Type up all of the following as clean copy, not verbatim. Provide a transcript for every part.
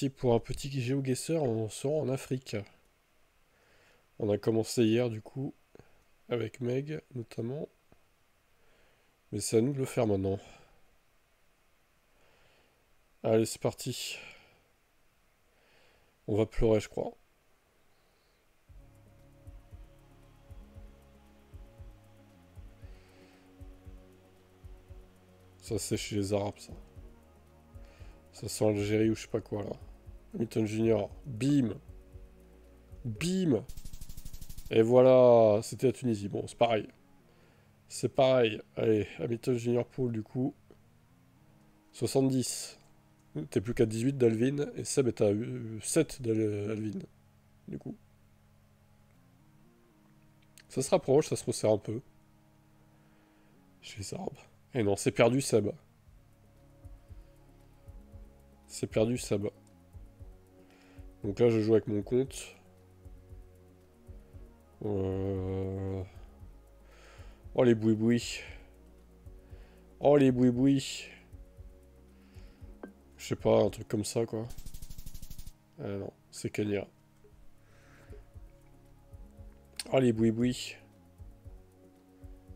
parti pour un petit GeoGuessr, on sera en Afrique. On a commencé hier du coup, avec Meg notamment. Mais c'est à nous de le faire maintenant. Allez, c'est parti. On va pleurer, je crois. Ça, c'est chez les Arabes, ça. Ça sent l'Algérie ou je sais pas quoi, là. Hamilton Junior. Bim. Bim. Et voilà, c'était la Tunisie. Bon, c'est pareil. C'est pareil. Allez, Hamilton Junior Pool, du coup. 70. T'es plus qu'à 18 d'Alvin. Et Seb est à 7 d'Alvin, du coup. Ça se rapproche, ça se resserre un peu. Chez les Arabes. Et non, c'est perdu, Seb. C'est perdu, Seb. Donc là, je joue avec mon compte. Oh, les boui-boui. Oh, les boui-boui. Je sais pas, un truc comme ça, quoi. Non, c'est Kenya. Oh, les boui-boui.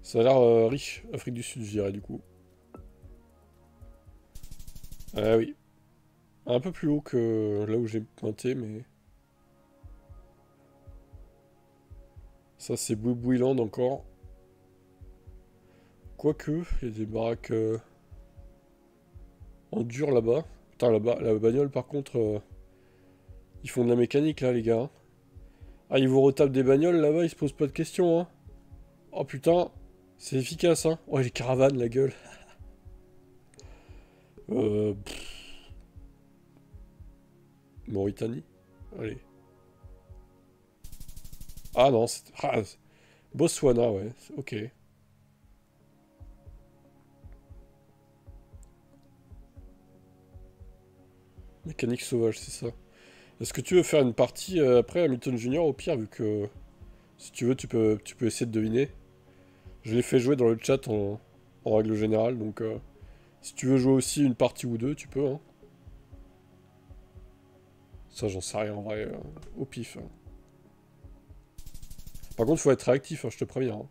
Ça a l'air riche, Afrique du Sud, je dirais, du coup. Ah oui. Un peu plus haut que là où j'ai pointé, mais... Ça, c'est Boui-Bouiland encore. Quoique, il y a des baraques en dur là-bas. Putain, là-bas, la bagnole, par contre, ils font de la mécanique, là, les gars. Ah, ils vous retapent des bagnoles, là-bas, ils se posent pas de questions, hein. Oh, putain, c'est efficace, hein. Oh, les caravanes, la gueule. Pff, Mauritanie. Allez. Ah, non, c'est... Ah, Botswana, ouais, ok. Mécanique sauvage, c'est ça. Est-ce que tu veux faire une partie après Hamilton Junior au pire, vu que si tu veux, tu peux essayer de deviner. Je l'ai fait jouer dans le chat en règle générale, donc si tu veux jouer aussi une partie ou deux, tu peux. Hein. Ça, j'en sais rien en vrai, au pif. Hein. Par contre, faut être réactif, hein, je te préviens. Hein.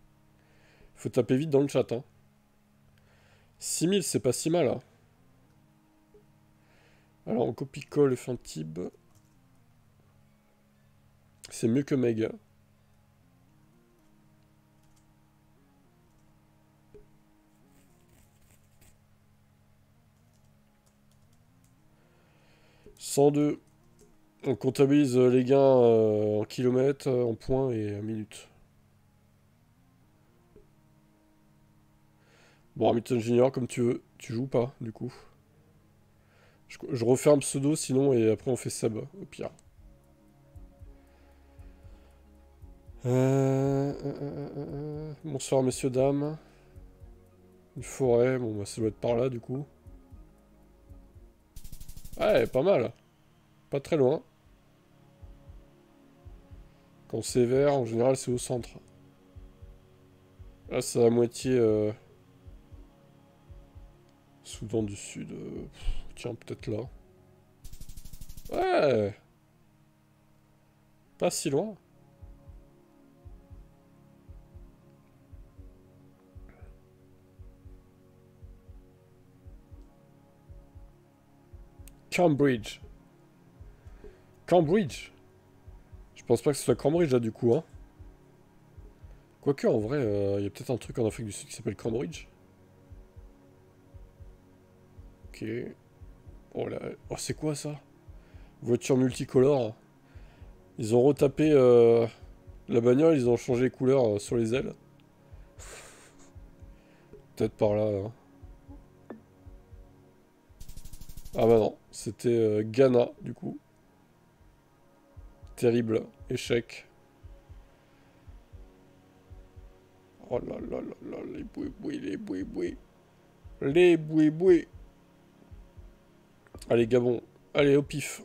Faut taper vite dans le chat. Hein. 6000, c'est pas si mal. Hein. Alors, on copie-colle et fait un tib. C'est mieux que Meg. 102. On comptabilise les gains en kilomètres, en points et en minutes. Bon, Hamilton Junior, comme tu veux. Tu joues pas, du coup. Je refais un pseudo sinon, et après on fait sub, au pire. Bonsoir, messieurs, dames. Une forêt, bon, bah, ça doit être par là, du coup. Ouais, pas mal. Pas très loin. Quand c'est vert, en général, c'est au centre. Là, c'est à moitié Soudan du Sud. Tiens, peut-être là. Ouais, pas si loin. Cambridge. Cambridge. Je pense pas que ce soit Cambridge, là, du coup, hein. Quoique, en vrai, il y a peut-être un truc en Afrique du Sud qui s'appelle Cambridge. Ok. Oh là... Oh, c'est quoi, ça? Voiture multicolore. Ils ont retapé la bagnole, ils ont changé les couleurs sur les ailes. Peut-être par là. Hein. Ah bah non, c'était Ghana, du coup. Terrible. Échec. Oh là là là là, les boui-boui, les boui-boui. Les boui-boui. Allez, Gabon. Allez, au pif.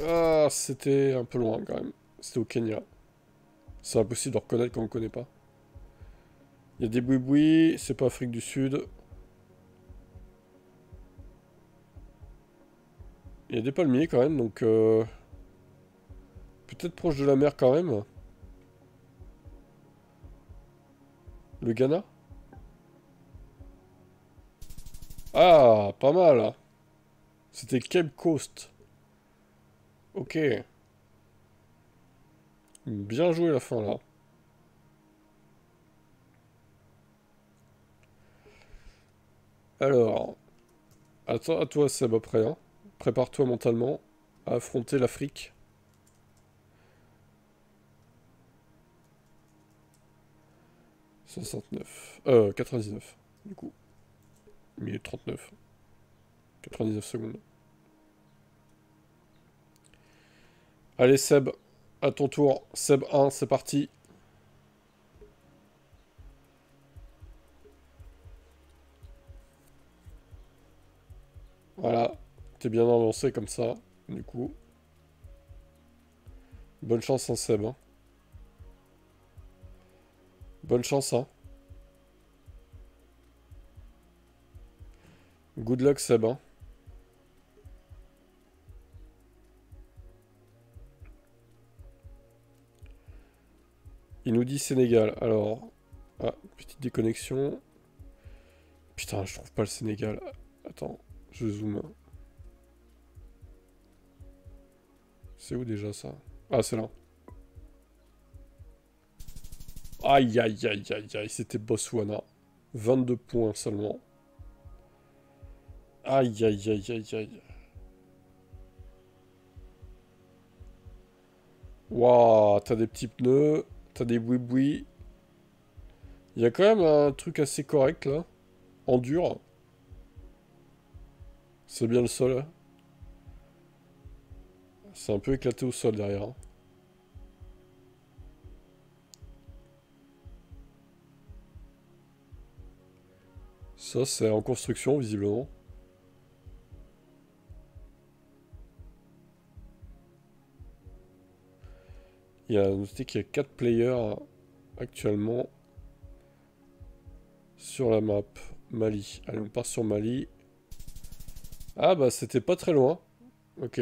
Ah, c'était un peu loin, quand même. C'était au Kenya. C'est impossible de reconnaître quand on ne connaît pas. Il y a des boui-boui, c'est pas Afrique du Sud. Il y a des palmiers quand même, donc... peut-être proche de la mer quand même. Le Ghana? Ah, pas mal. C'était Cape Coast. Ok. Bien joué la fin là. Alors, attends, à toi Seb après. Hein. Prépare-toi mentalement à affronter l'Afrique. 69. 99, du coup. Minute 39. 99 secondes. Allez Seb, à ton tour. Seb 1, c'est parti. Voilà. T'es bien avancé comme ça, du coup. Bonne chance, hein, Seb. Hein. Bonne chance, hein. Good luck, Seb. Hein. Il nous dit Sénégal. Alors... Ah, petite déconnexion. Putain, je trouve pas le Sénégal. Attends, je zoome. C'est où déjà ça? Ah, c'est là. Aïe, aïe, aïe, aïe, aïe, c'était Botswana. 22 points seulement. Aïe, aïe, aïe, aïe, aïe. Waouh, t'as des petits pneus, t'as des boui-boui. Il y a quand même un truc assez correct là. En dur. C'est bien le sol. Hein. C'est un peu éclaté au sol derrière. Hein. Ça, c'est en construction, visiblement. Il y a noté qu'il y a 4 players actuellement sur la map. Mali. Allez, on part sur Mali. Ah bah, c'était pas très loin. Ok.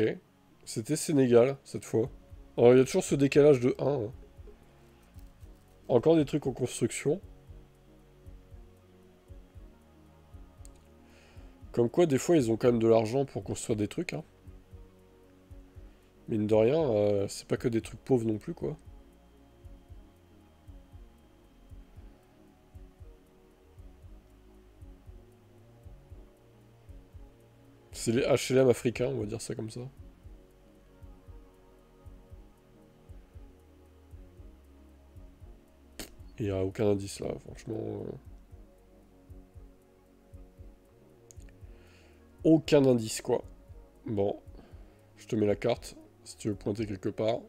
C'était Sénégal, cette fois. Alors, il y a toujours ce décalage de 1. Hein. Encore des trucs en construction. Comme quoi, des fois, ils ont quand même de l'argent pour construire des trucs. Hein. Mine de rien, c'est pas que des trucs pauvres non plus, quoi. C'est les HLM africains, on va dire ça comme ça. Il n'y a aucun indice là, franchement. Aucun indice, quoi. Bon, je te mets la carte, si tu veux pointer quelque part.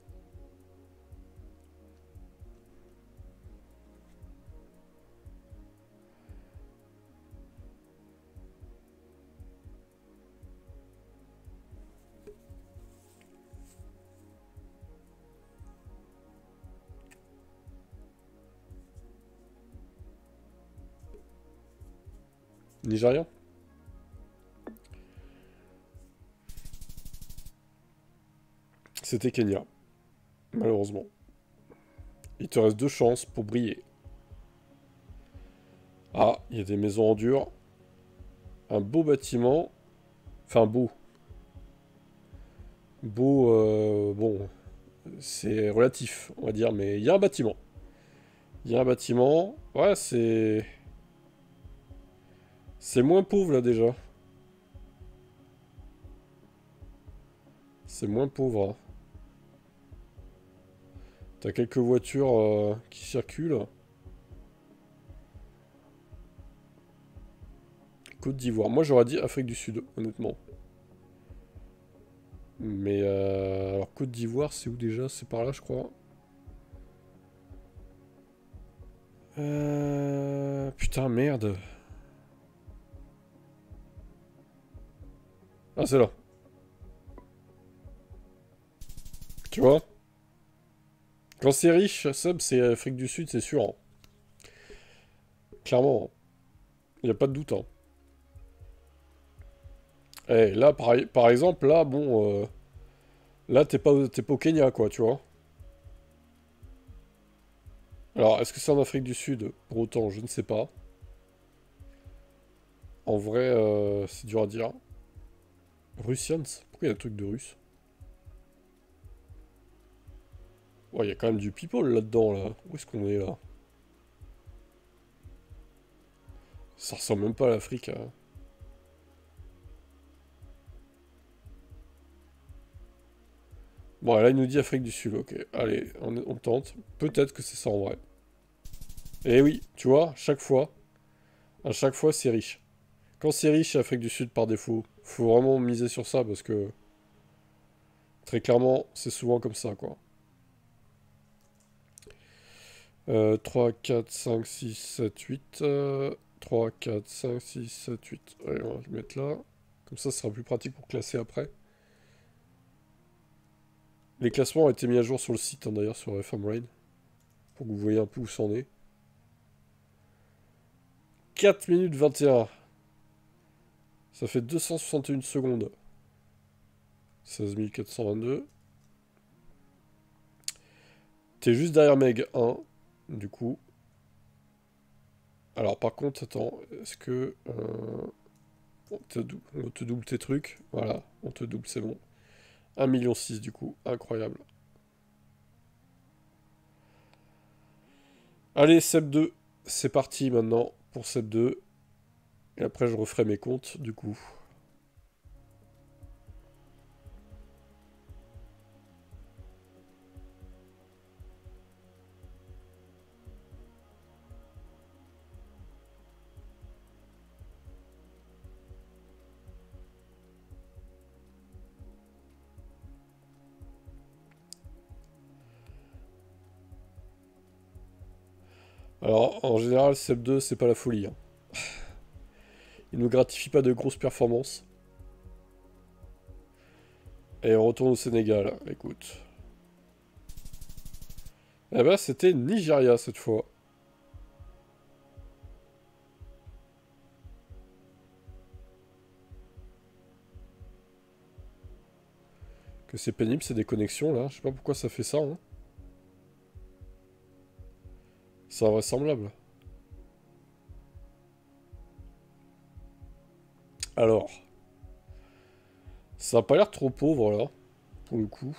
Nigérien? C'était Kenya, malheureusement. Il te reste 2 chances pour briller. Ah, il y a des maisons en dur. Un beau bâtiment. Enfin, beau. Beau, bon, c'est relatif, on va dire, mais il y a un bâtiment. Il y a un bâtiment. Ouais, c'est... C'est moins pauvre, là, déjà. C'est moins pauvre. Hein. T'as quelques voitures qui circulent. Côte d'Ivoire. Moi, j'aurais dit Afrique du Sud, honnêtement. Mais, alors, Côte d'Ivoire, c'est où déjà? C'est par là, je crois. Putain, merde. Ah, c'est là. Tu vois? Quand c'est riche, Seb, c'est Afrique du Sud, c'est sûr. Hein. Clairement. Il n'y a pas de doute. Hein. Eh, là, par exemple, là, bon... là, t'es pas au Kenya, quoi, tu vois. Alors, est-ce que c'est en Afrique du Sud? Pour autant, je ne sais pas. En vrai, c'est dur à dire. Russians? Pourquoi il y a un truc de russe? Ouais, il y a quand même du people là-dedans, là. Où est-ce qu'on est, là? Ça ressemble même pas à l'Afrique, hein. Bon, là, il nous dit Afrique du Sud, ok. Allez, on tente. Peut-être que c'est ça en vrai. Et oui, tu vois, à chaque fois, c'est riche. Quand c'est riche, c'est Afrique du Sud par défaut. Faut vraiment miser sur ça parce que, très clairement, c'est souvent comme ça, quoi. 3, 4, 5, 6, 7, 8. 3, 4, 5, 6, 7, 8. Allez, on va le mettre là. Comme ça, ce sera plus pratique pour classer après. Les classements ont été mis à jour sur le site, hein, d'ailleurs, sur FM Raid. Pour que vous voyez un peu où c'en est. 4 minutes 21. Ça fait 261 secondes. 16 422. T'es juste derrière Meg 1, du coup. Alors par contre, attends, est-ce que... on te double tes trucs. Voilà, on te double, c'est bon. 1,6 million du coup, incroyable. Allez, Seb 2, c'est parti maintenant pour Seb 2. Et après, je referai mes comptes, du coup. Alors, en général, Seb 2, c'est pas la folie, hein. Il nous gratifie pas de grosses performances. Et on retourne au Sénégal, écoute. Eh ben, c'était Nigeria cette fois. Que c'est pénible ces déconnexions là. Je sais pas pourquoi ça fait ça, hein. C'est invraisemblable. Alors, ça a pas l'air trop pauvre là, pour le coup.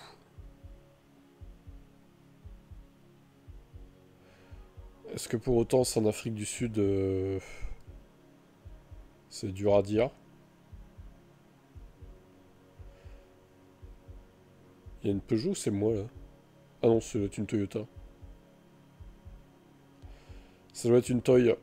Est-ce que pour autant c'est en Afrique du Sud, c'est dur à dire. Il y a une Peugeot, c'est moi là. Ah non, c'est une Toyota. Ça doit être une Toy.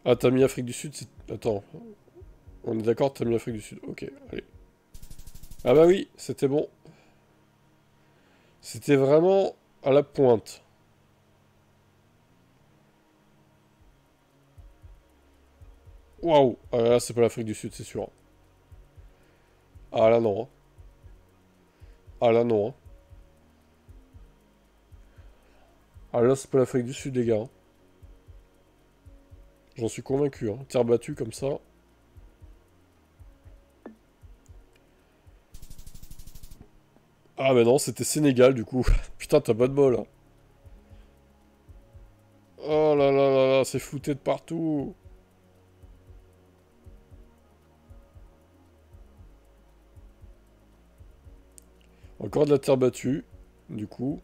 Ah, t'as mis Afrique du Sud, c'est... Attends, on est d'accord, t'as mis Afrique du Sud. Ok, allez. Ah bah oui, c'était bon. C'était vraiment à la pointe. Waouh! Ah là, c'est pas l'Afrique du Sud, c'est sûr. Ah là, non, hein. Ah là, non, hein. Ah là, c'est pas l'Afrique du Sud, les gars, hein. J'en suis convaincu, hein. Terre battue comme ça. Ah mais non, c'était Sénégal, du coup. Putain, t'as pas de bol, hein. Oh là là là là, c'est flouté de partout. Encore de la terre battue, du coup.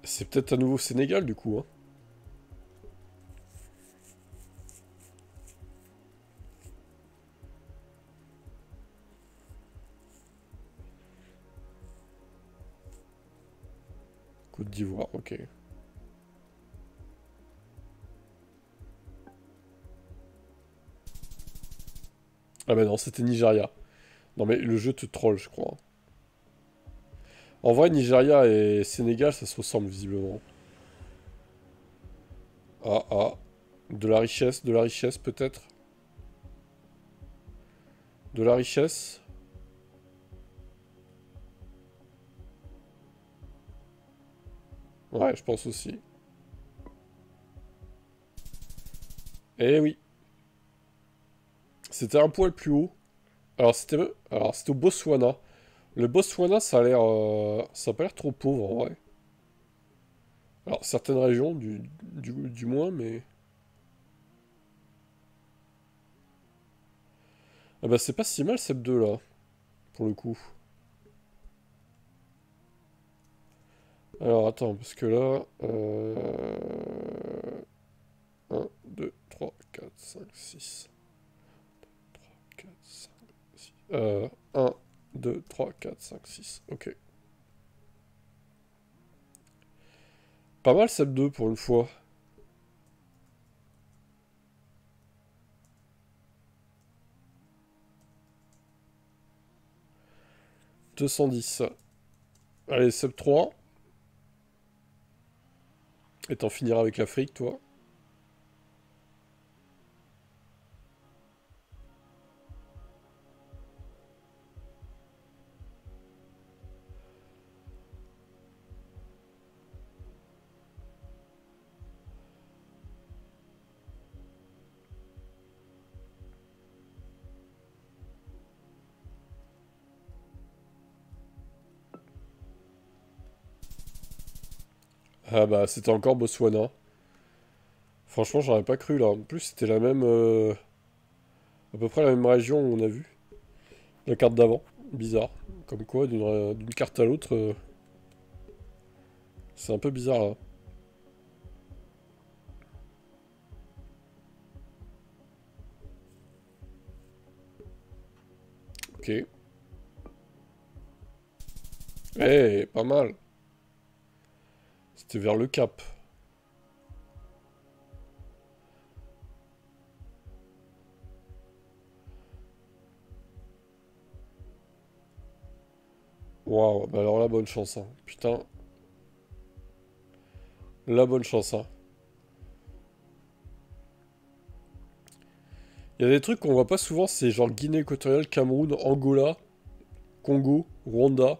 C'est peut-être à nouveau Sénégal, du coup, hein. Côte d'Ivoire, ok. Ah bah non, c'était Nigeria. Non mais le jeu te troll, je crois. En vrai, Nigeria et Sénégal, ça se ressemble visiblement. Ah, ah. De la richesse peut-être. De la richesse. Ouais, je pense aussi. Eh oui. C'était un poil plus haut. Alors c'était au Botswana. Le Botswana, ça a l'air... ça a pas l'air trop pauvre, en vrai. Alors, certaines régions, du moins, mais... Ah bah, c'est pas si mal, cette 2 là, pour le coup. Alors, attends, parce que là... 1, 2, 3, 4, 5, 6... 4, 5, 6... 1, 2, 3, 4, 5, 6... Ok. Pas mal, cette 2 pour une fois. 210. Allez, sub 3. Et t'en finiras avec l'Afrique, toi. Ah bah, c'était encore Botswana. Franchement, j'aurais pas cru, là. En plus, c'était la même... à peu près la même région où on a vu. La carte d'avant. Bizarre. Comme quoi, d'une carte à l'autre, c'est un peu bizarre, là. Ok. Eh, pas mal. C'était vers le Cap. Waouh, bah alors la bonne chance, hein. Putain, la bonne chance, hein. Il y a des trucs qu'on voit pas souvent, c'est genre Guinée équatoriale, Cameroun, Angola, Congo, Rwanda.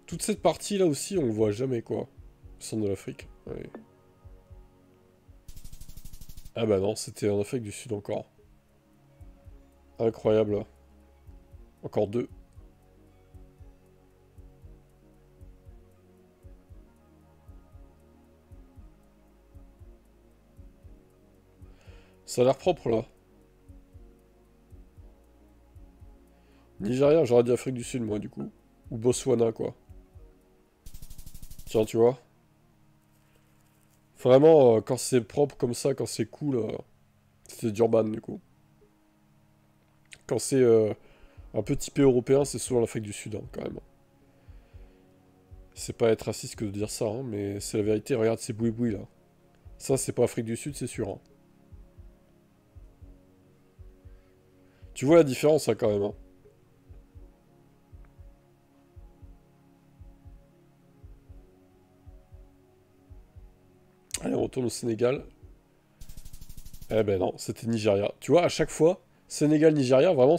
Toute cette partie là aussi, on le voit jamais, quoi. Centre de l'Afrique. Ouais. Ah bah non, c'était en Afrique du Sud encore. Incroyable, là. Encore 2. Ça a l'air propre, là. Nigeria, j'aurais dit Afrique du Sud, moi, du coup. Ou Botswana, quoi. Tiens, tu vois. Vraiment, quand c'est propre comme ça, quand c'est cool, c'est Durban, du coup. Quand c'est un peu typé européen, c'est souvent l'Afrique du Sud, hein, quand même. C'est pas être raciste que de dire ça, hein, mais c'est la vérité. Regarde ces boui-boui, là. Ça, c'est pas Afrique du Sud, c'est sûr, hein. Tu vois la différence, hein, quand même, hein. Allez, on retourne au Sénégal. Eh ben non, c'était Nigeria. Tu vois, à chaque fois, Sénégal, Nigeria, vraiment,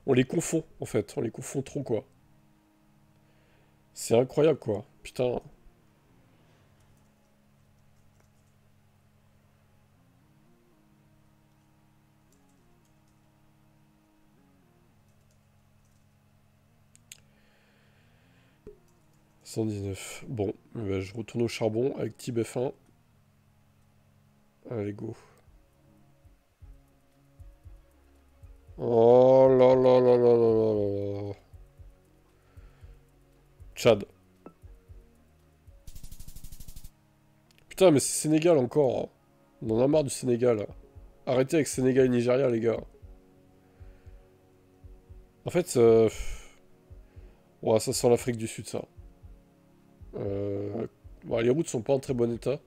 on les confond, en fait. On les confond trop, quoi. C'est incroyable, quoi. Putain. 119. Bon, eh ben, je retourne au charbon avec Tib F1. Allez, go. Oh là là là là là là là là. Tchad. Putain, mais c'est Sénégal encore, hein. On en a marre du Sénégal. Arrêtez avec Sénégal et Nigeria, les gars. En fait, ouais, ça sent l'Afrique du Sud, ça. Bon, les routes sont pas en très bon état.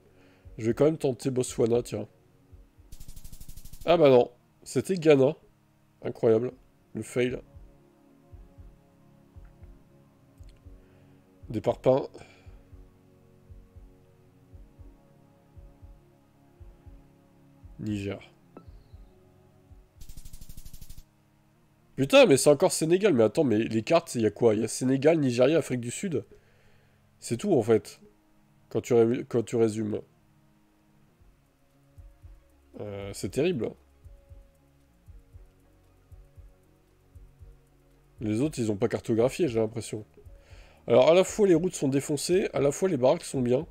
Je vais quand même tenter Botswana, tiens. Ah bah non, c'était Ghana. Incroyable. Le fail. Des parpaings. Niger. Putain, mais c'est encore Sénégal. Mais attends, mais les cartes, il y a quoi? Il y a Sénégal, Nigeria, Afrique du Sud. C'est tout, en fait. Quand tu résumes. C'est terrible. Les autres, ils ont pas cartographié, j'ai l'impression. Alors, à la fois, les routes sont défoncées, à la fois, les baraques sont bien.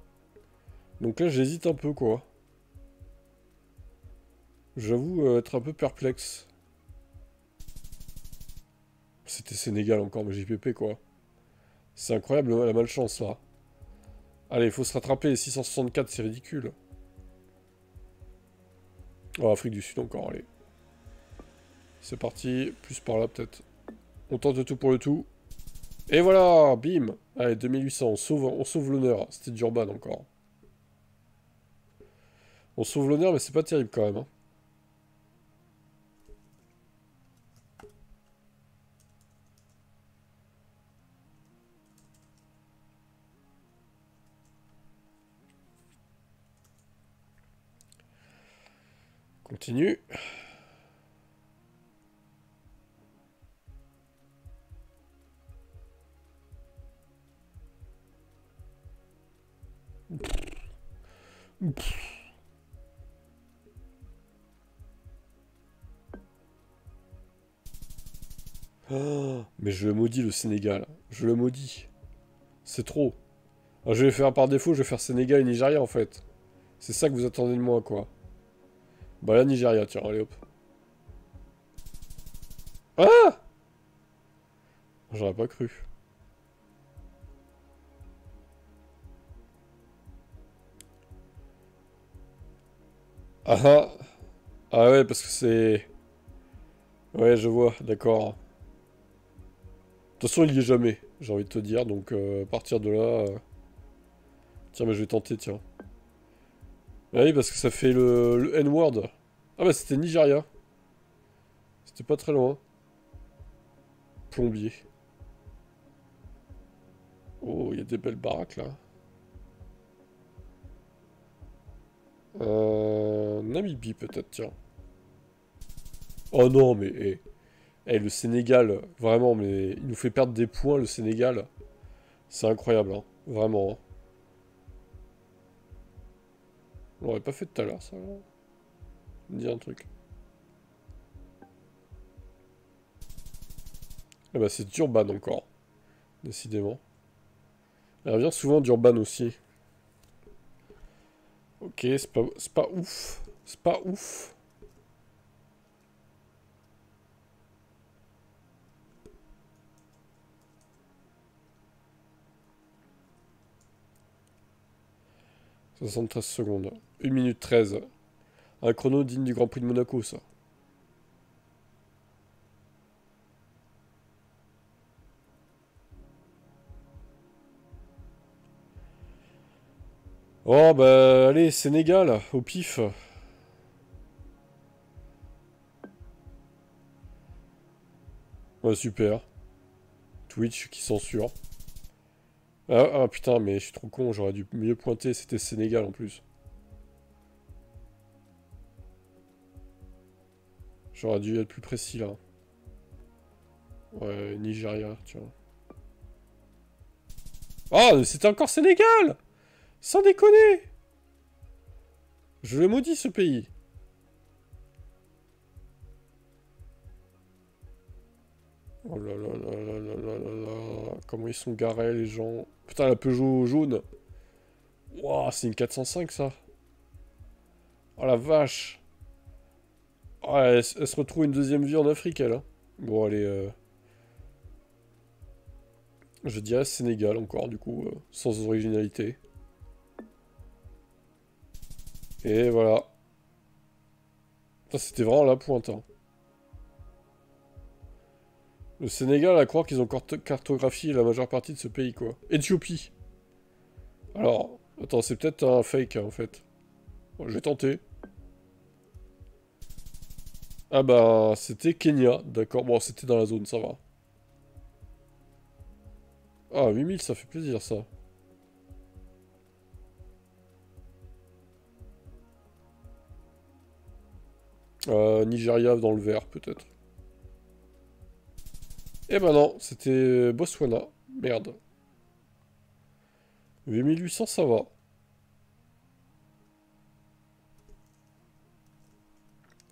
Donc là, j'hésite un peu, quoi. J'avoue être un peu perplexe. C'était Sénégal encore, mais JPP, quoi. C'est incroyable, la malchance, là. Allez, il faut se rattraper. 664, c'est ridicule. Oh, Afrique du Sud encore, allez. C'est parti. Plus par là, peut-être. On tente le tout pour le tout. Et voilà, bim. Allez, 2800, on sauve l'honneur. C'était d'Urban encore. On sauve l'honneur, mais c'est pas terrible quand même. Hein. Continue. Oh, mais je le maudis le Sénégal. Je le maudis. C'est trop. Alors, je vais faire par défaut, je vais faire Sénégal et Nigeria en fait. C'est ça que vous attendez de moi quoi. Bah là Nigeria, tiens, allez hop. Ah! J'aurais pas cru. Ah ah! Ah ouais, parce que c'est... Ouais, je vois, d'accord. De toute façon, il y est jamais, j'ai envie de te dire, donc à partir de là... Tiens, mais je vais tenter, tiens. Ah oui, parce que ça fait le N-word. Ah bah c'était Nigeria. C'était pas très loin. Plombier. Oh, il y a des belles baraques là. Namibie peut-être, tiens. Oh non, mais... le Sénégal, vraiment, mais il nous fait perdre des points, le Sénégal. C'est incroyable, hein. Vraiment. Hein. On l'aurait pas fait tout à l'heure, ça. Me dire un truc. Ah bah c'est Durban encore. Décidément. Elle revient souvent d'Urban aussi. Ok, c'est pas ouf. C'est pas ouf. « 73 secondes. 1 minute 13. Un chrono digne du Grand Prix de Monaco, ça. Oh bah allez, Sénégal, au pif. Ouais, super. Twitch qui censure. Ah putain, mais je suis trop con, j'aurais dû mieux pointer, c'était Sénégal en plus. J'aurais dû être plus précis là. Ouais, Nigeria, tu vois. Ah, mais c'était encore Sénégal! Sans déconner! Je le maudis ce pays. Oh là là là là là là là là. Comment ils sont garés les gens. Putain, la Peugeot jaune. Wouah, c'est une 405 ça. Oh la vache. Oh, elle se retrouve une deuxième vie en Afrique elle. Hein. Bon, allez. Je dirais Sénégal encore du coup. Sans originalité. Et voilà. C'était vraiment la pointe. Hein. Le Sénégal, à croire qu'ils ont cartographié la majeure partie de ce pays, quoi. Éthiopie. Alors, attends, c'est peut-être un fake, hein, en fait. Bon, je vais tenter. Ah bah, c'était Kenya, d'accord. Bon, c'était dans la zone, ça va. Ah, 8000, ça fait plaisir, ça. Nigeria dans le vert, peut-être. Eh ben non, c'était Botswana. Merde. 8800, ça va.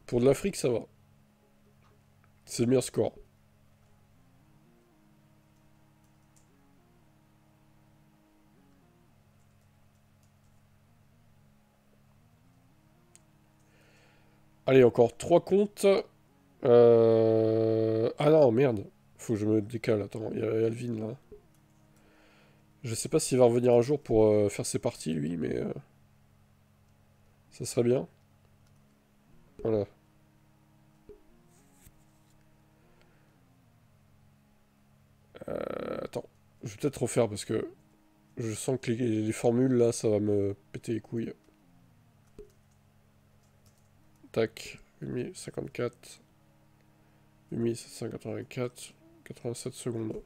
Pour de l'Afrique, ça va. C'est le meilleur score. Allez, encore 3 comptes. Ah non, merde. Faut que je me décale. Attends, il y a Alvin là. Je sais pas s'il va revenir un jour pour faire ses parties, lui, mais ça serait bien. Voilà. Attends, je vais peut-être refaire parce que je sens que les formules là, ça va me péter les couilles. Tac, 8054, 8784, 87 secondes.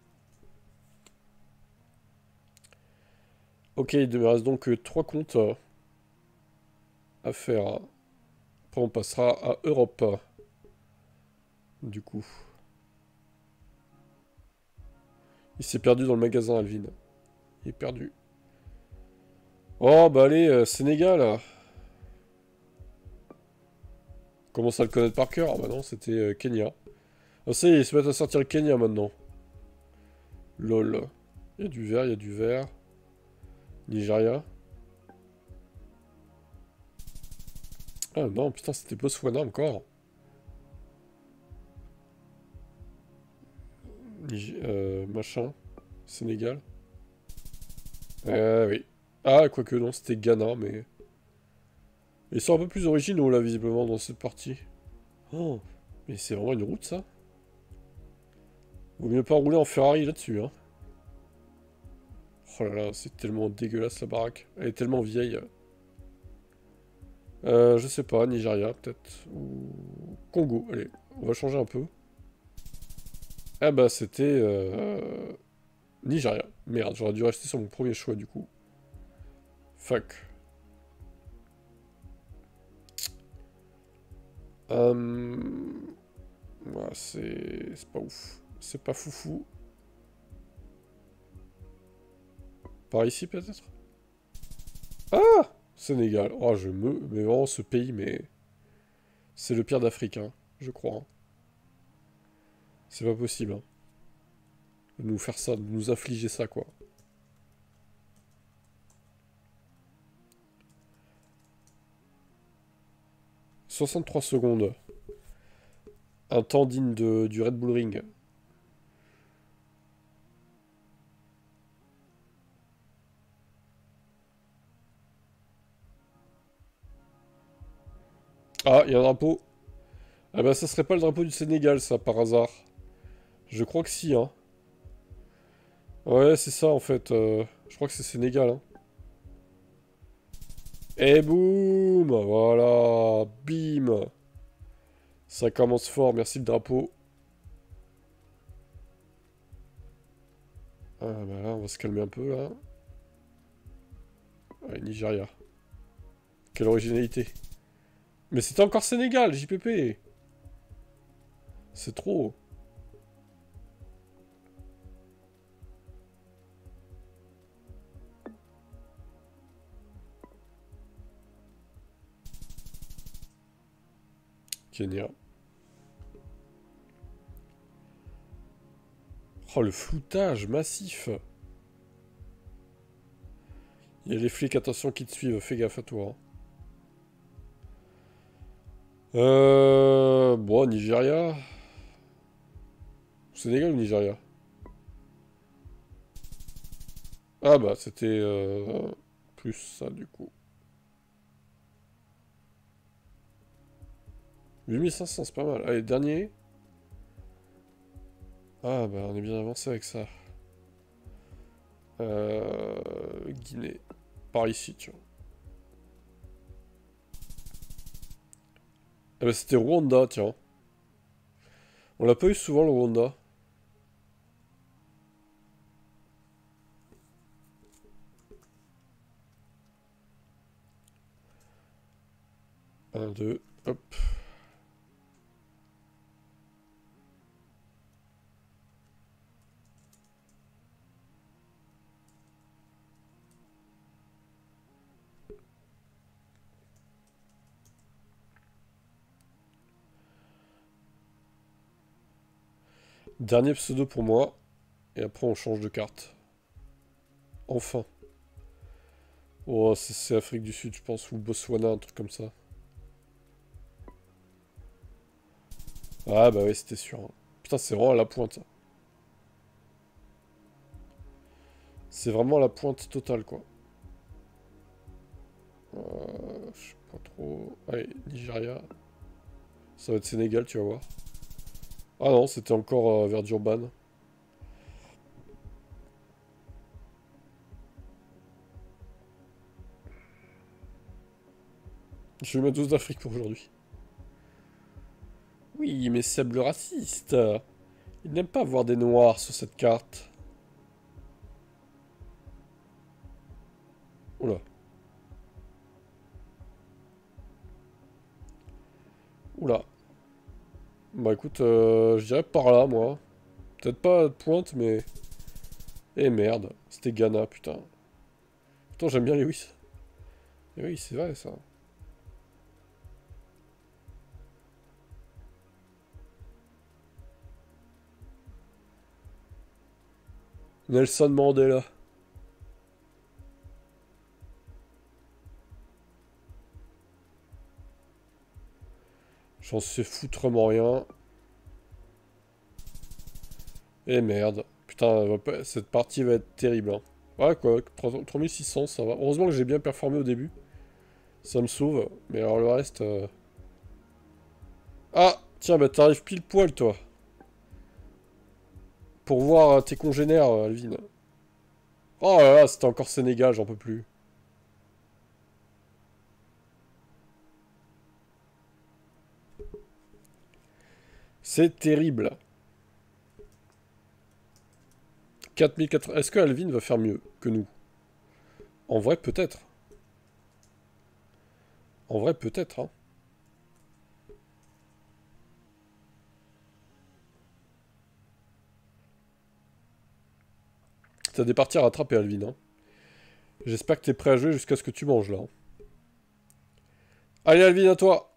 Ok, il ne me reste donc 3 comptes à faire. Après, on passera à Europe. Du coup. Il s'est perdu dans le magasin, Alvin. Il est perdu. Oh, bah allez, Sénégal. Commence à le connaître par cœur. Ah bah non, c'était Kenya. Ah ça y est, ils se mettent à sortir le Kenya maintenant. Lol. Il y a du vert, il y a du vert. Nigeria. Ah non, putain, c'était Botswana encore. Machin. Sénégal. Oui. Ah, quoique non, c'était Ghana, mais... Ils sont un peu plus originaux, là, visiblement, dans cette partie. Oh, mais c'est vraiment une route, ça? Vaut mieux pas rouler en Ferrari là-dessus, hein. Oh là là, c'est tellement dégueulasse, la baraque. Elle est tellement vieille. Je sais pas, Nigeria, peut-être. Ou... Congo, allez. On va changer un peu. Ah bah, c'était... Nigeria. Merde, j'aurais dû rester sur mon premier choix, du coup. Fuck. Ouais, c'est pas ouf. C'est pas foufou. Par ici, peut-être? Ah! Sénégal. Oh, je me... Mais vraiment, ce pays, mais... C'est le pire d'Afrique, hein, je crois. Hein. C'est pas possible, hein. De nous faire ça, de nous infliger ça, quoi. 63 secondes. Un temps digne du Red Bull Ring. Ah, il y a un drapeau. Ah bah ça serait pas le drapeau du Sénégal, ça, par hasard. Je crois que si, hein. Ouais, c'est ça, en fait. Je crois que c'est Sénégal, hein. Et boum! Voilà! Bim! Ça commence fort, merci le drapeau. Ah bah là, on va se calmer un peu, là. Allez, Nigeria. Quelle originalité. Mais c'était encore Sénégal, JPP! C'est trop. Kenya. Oh, le floutage massif. Il y a les flics, attention, qui te suivent. Fais gaffe à toi. Hein. Bon, Nigeria. Sénégal ou Nigeria? Ah bah, c'était plus ça, du coup. 8500, c'est pas mal. Allez, dernier. Ah bah, on est bien avancé avec ça. Guinée. Par ici, tu vois. Ah bah, c'était Rwanda, tiens. On l'a pas eu souvent, le Rwanda. Un, deux, hop. Dernier pseudo pour moi. Et après, on change de carte. Enfin. Oh, c'est Afrique du Sud, je pense. Ou Botswana, un truc comme ça. Ah, bah oui, c'était sûr. Hein. Putain, c'est vraiment à la pointe. C'est vraiment à la pointe totale, quoi. Je sais pas trop... Allez, Nigeria. Ça va être Sénégal, tu vas voir. Ah non, c'était encore vers Durban. Je vais mettre 12 d'Afrique pour aujourd'hui. Oui, mais Seb le raciste. Il n'aime pas voir des noirs sur cette carte. Oula. Oula. Bah écoute, je dirais par là, moi. Peut-être pas de pointe, mais... Eh merde, c'était Ghana, putain. Pourtant, j'aime bien Lewis. Et oui, c'est vrai, ça. Nelson Mandela. J'en sais foutrement rien. Et merde. Putain, cette partie va être terrible. Hein. Ouais, quoi, 3600, ça va. Heureusement que j'ai bien performé au début. Ça me sauve. Mais alors le reste... Ah, tiens, bah t'arrives pile poil, toi. Pour voir tes congénères, Alvin. Oh là là, c'était encore Sénégal, j'en peux plus. C'est terrible. 4080... Est-ce que Alvin va faire mieux que nous? En vrai, peut-être. En vrai, peut-être, hein. T'as des parties à rattraper, Alvin, hein. J'espère que t'es prêt à jouer jusqu'à ce que tu manges, là. Hein. Allez, Alvin, à toi.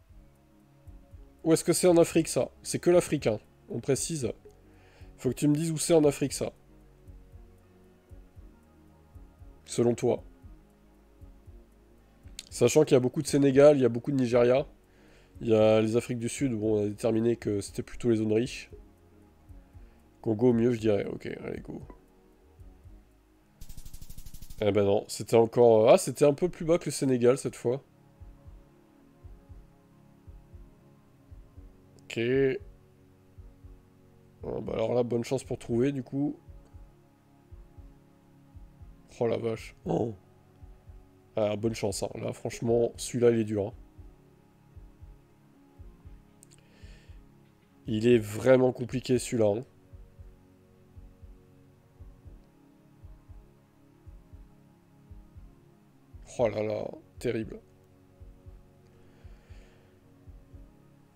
Où est-ce que c'est en Afrique, ça? C'est que l'Afrique, hein. On précise. Faut que tu me dises où c'est en Afrique, ça. Selon toi. Sachant qu'il y a beaucoup de Sénégal, il y a beaucoup de Nigeria. Il y a les Afriques du Sud, bon, on a déterminé que c'était plutôt les zones riches. Congo au mieux, je dirais. Ok, allez, go. Eh ben non, c'était encore... Ah, c'était un peu plus bas que le Sénégal, cette fois. Ok. Ah, bah alors là, bonne chance pour trouver, du coup. Oh la vache. Oh. Ah, bonne chance, hein. Là, franchement, celui-là, il est dur. Hein. Il est vraiment compliqué, celui-là. Hein. Oh là là, terrible.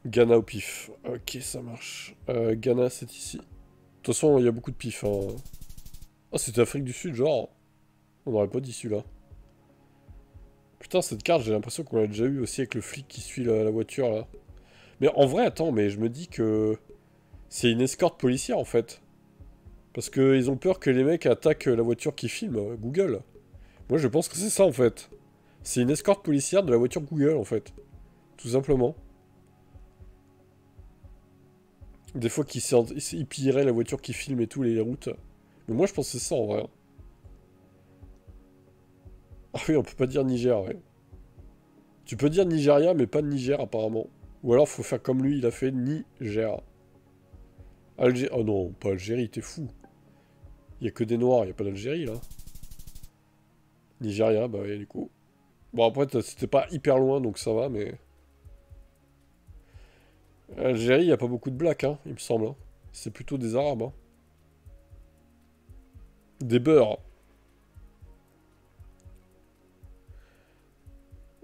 Ghana au pif. Ok, ça marche. Ghana, c'est ici. De toute façon, il y a beaucoup de pif. Hein. Ah, c'était Afrique du Sud, genre. On n'aurait pas dit celui-là. Putain, cette carte, j'ai l'impression qu'on l'a déjà eu aussi avec le flic qui suit la voiture, là. Mais en vrai, attends, mais je me dis que... C'est une escorte policière, en fait. Parce qu'ils ont peur que les mecs attaquent la voiture qui filme, Google. Moi, je pense que c'est ça, en fait. C'est une escorte policière de la voiture Google, en fait. Tout simplement. Des fois qu'ils pilleraient la voiture qui filme et tout, les routes. Mais moi, je pense que c'est ça, en vrai. Ah oui, on peut pas dire Niger, ouais. Tu peux dire Nigeria, mais pas Niger, apparemment. Ou alors, faut faire comme lui, il a fait Niger. Algérie. Oh non, pas Algérie, t'es fou. Il y a que des noirs, il y a pas d'Algérie, là. Nigeria, bah oui, du coup. Bon, après, c'était pas hyper loin, donc ça va, mais... Algérie, il y a pas beaucoup de blacks, hein, il me semble. Hein. C'est plutôt des arabes, hein. Des beurs.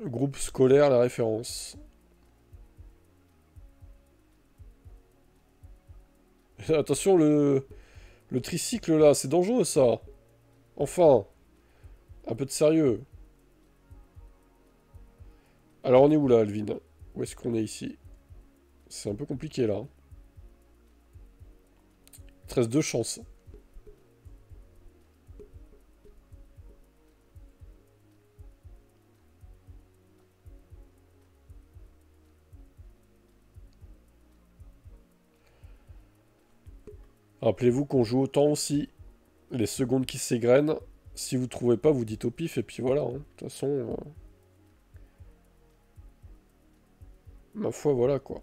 Groupe scolaire, la référence. Attention, le tricycle, là, c'est dangereux, ça. Enfin. Un peu de sérieux. Alors, on est où, là, Alvin? Où est-ce qu'on est ici? C'est un peu compliqué, là. Il te reste 2 chances. Rappelez-vous qu'on joue au temps aussi. Les secondes qui s'égrènent. Si vous trouvez pas, vous dites au pif et puis voilà. Hein. De toute façon, ma foi, voilà quoi.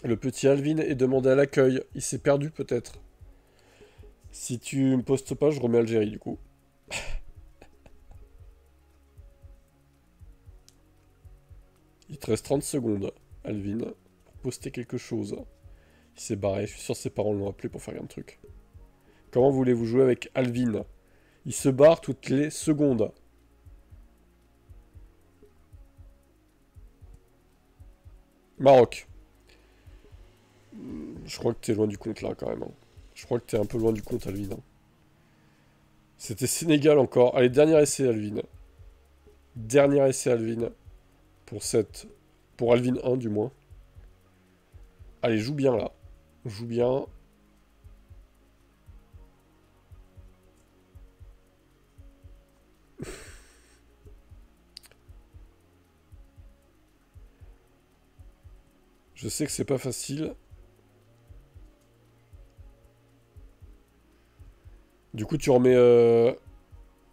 Le petit Alvin est demandé à l'accueil. Il s'est perdu peut-être. Si tu me postes pas, je remets Algérie du coup. Il te reste 30 secondes, Alvin, pour poster quelque chose. Il s'est barré, je suis sûr que ses parents l'ont appelé pour faire un truc. Comment voulez-vous jouer avec Alvin? Il se barre toutes les secondes. Maroc. Je crois que t'es loin du compte là quand même. Hein. Je crois que t'es un peu loin du compte, Alvin. Hein. C'était Sénégal encore. Allez, dernier essai, Alvin. Dernier essai, Alvin. Pour cette... Pour Alvin 1, du moins. Allez, joue bien, là. Joue bien. Je sais que c'est pas facile. Du coup, tu remets...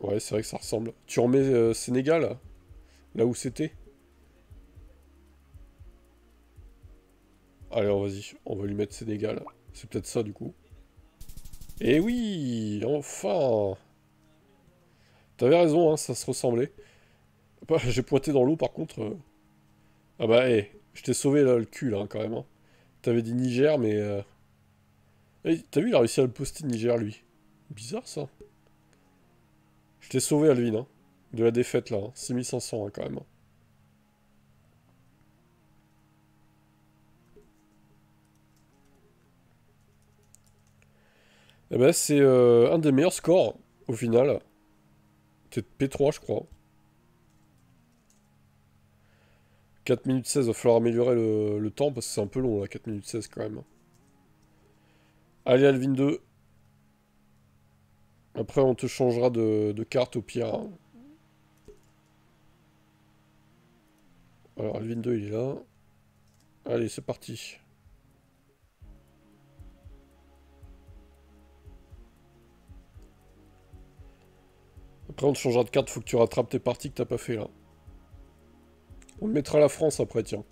Ouais, c'est vrai que ça ressemble. Tu remets Sénégal, là où c'était. Allez, vas-y, on va lui mettre Sénégal. C'est peut-être ça, du coup. Eh oui, enfin. T'avais raison, hein, ça se ressemblait. Bah, j'ai pointé dans l'eau, par contre. Ah bah, hé, je t'ai sauvé là, le cul, là, quand même. Hein. T'avais dit Niger, mais... T'as vu, il a réussi à le poster Niger, lui. Bizarre, ça. Je t'ai sauvé, Alvin, hein. De la défaite, là. Hein. 6500, hein, quand même. Hein. Eh ben, c'est un des meilleurs scores, au final. Peut-être P3, je crois. 4 minutes 16, va falloir améliorer le temps, parce que c'est un peu long, là, 4 minutes 16, quand même. Allez, Alvin 2. Après, on te changera de carte, au pire. Hein. Alors, Alvin 2, il est là. Allez, c'est parti. Après, on te changera de carte, faut que tu rattrapes tes parties que t'as pas fait, là. On te mettra la France après, tiens.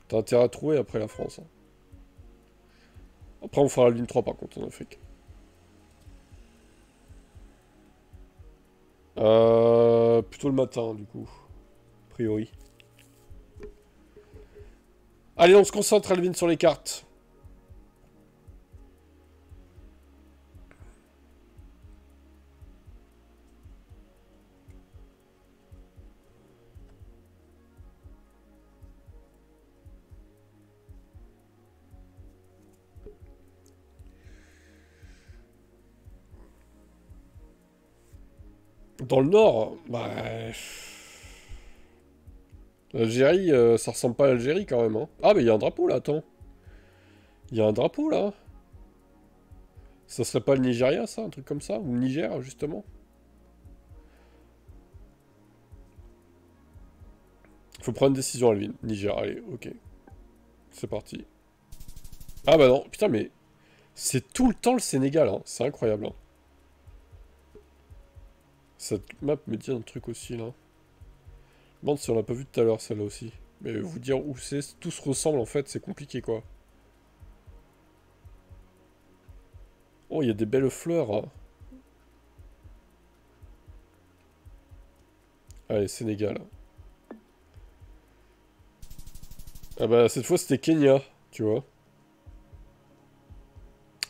T'as intérêt à trouver après la France. Hein. Après, on fera la ligne 3 par contre en Afrique. Plutôt le matin, du coup. A priori. Allez, on se concentre, Alvin, sur les cartes. Dans le nord, bah... L'Algérie, ça ressemble pas à l'Algérie quand même. Hein. Ah, mais il y a un drapeau là, attends. Il y a un drapeau là. Ça serait pas le Nigeria, ça, un truc comme ça? Ou le Niger, justement? Faut prendre une décision, Alvin. Niger, allez, ok. C'est parti. Ah bah non, putain, mais... C'est tout le temps le Sénégal, hein. C'est incroyable. Hein. Cette map me dit un truc aussi, là. Je me demande si on l'a pas vu tout à l'heure, celle-là aussi. Mais vous dire où c'est, tout se ressemble, en fait, c'est compliqué, quoi. Oh, il y a des belles fleurs. Hein. Allez, Sénégal. Ah bah, cette fois, c'était Kenya, tu vois.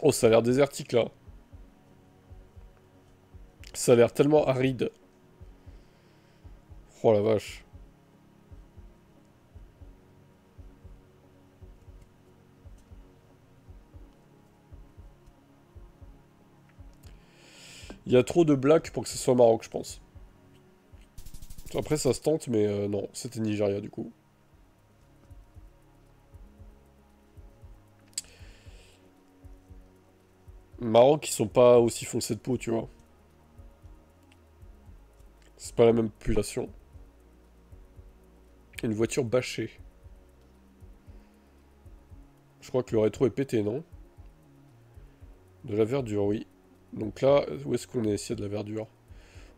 Oh, ça a l'air désertique, là. Ça a l'air tellement aride. Oh la vache. Il y a trop de black pour que ce soit Maroc, je pense. Après, ça se tente, mais non, c'était Nigeria, du coup. Maroc, ils sont pas aussi foncés de peau, tu vois. C'est pas la même population. Une voiture bâchée. Je crois que le rétro est pété, non? De la verdure, oui. Donc là, où est-ce qu'on est s'il y a de la verdure?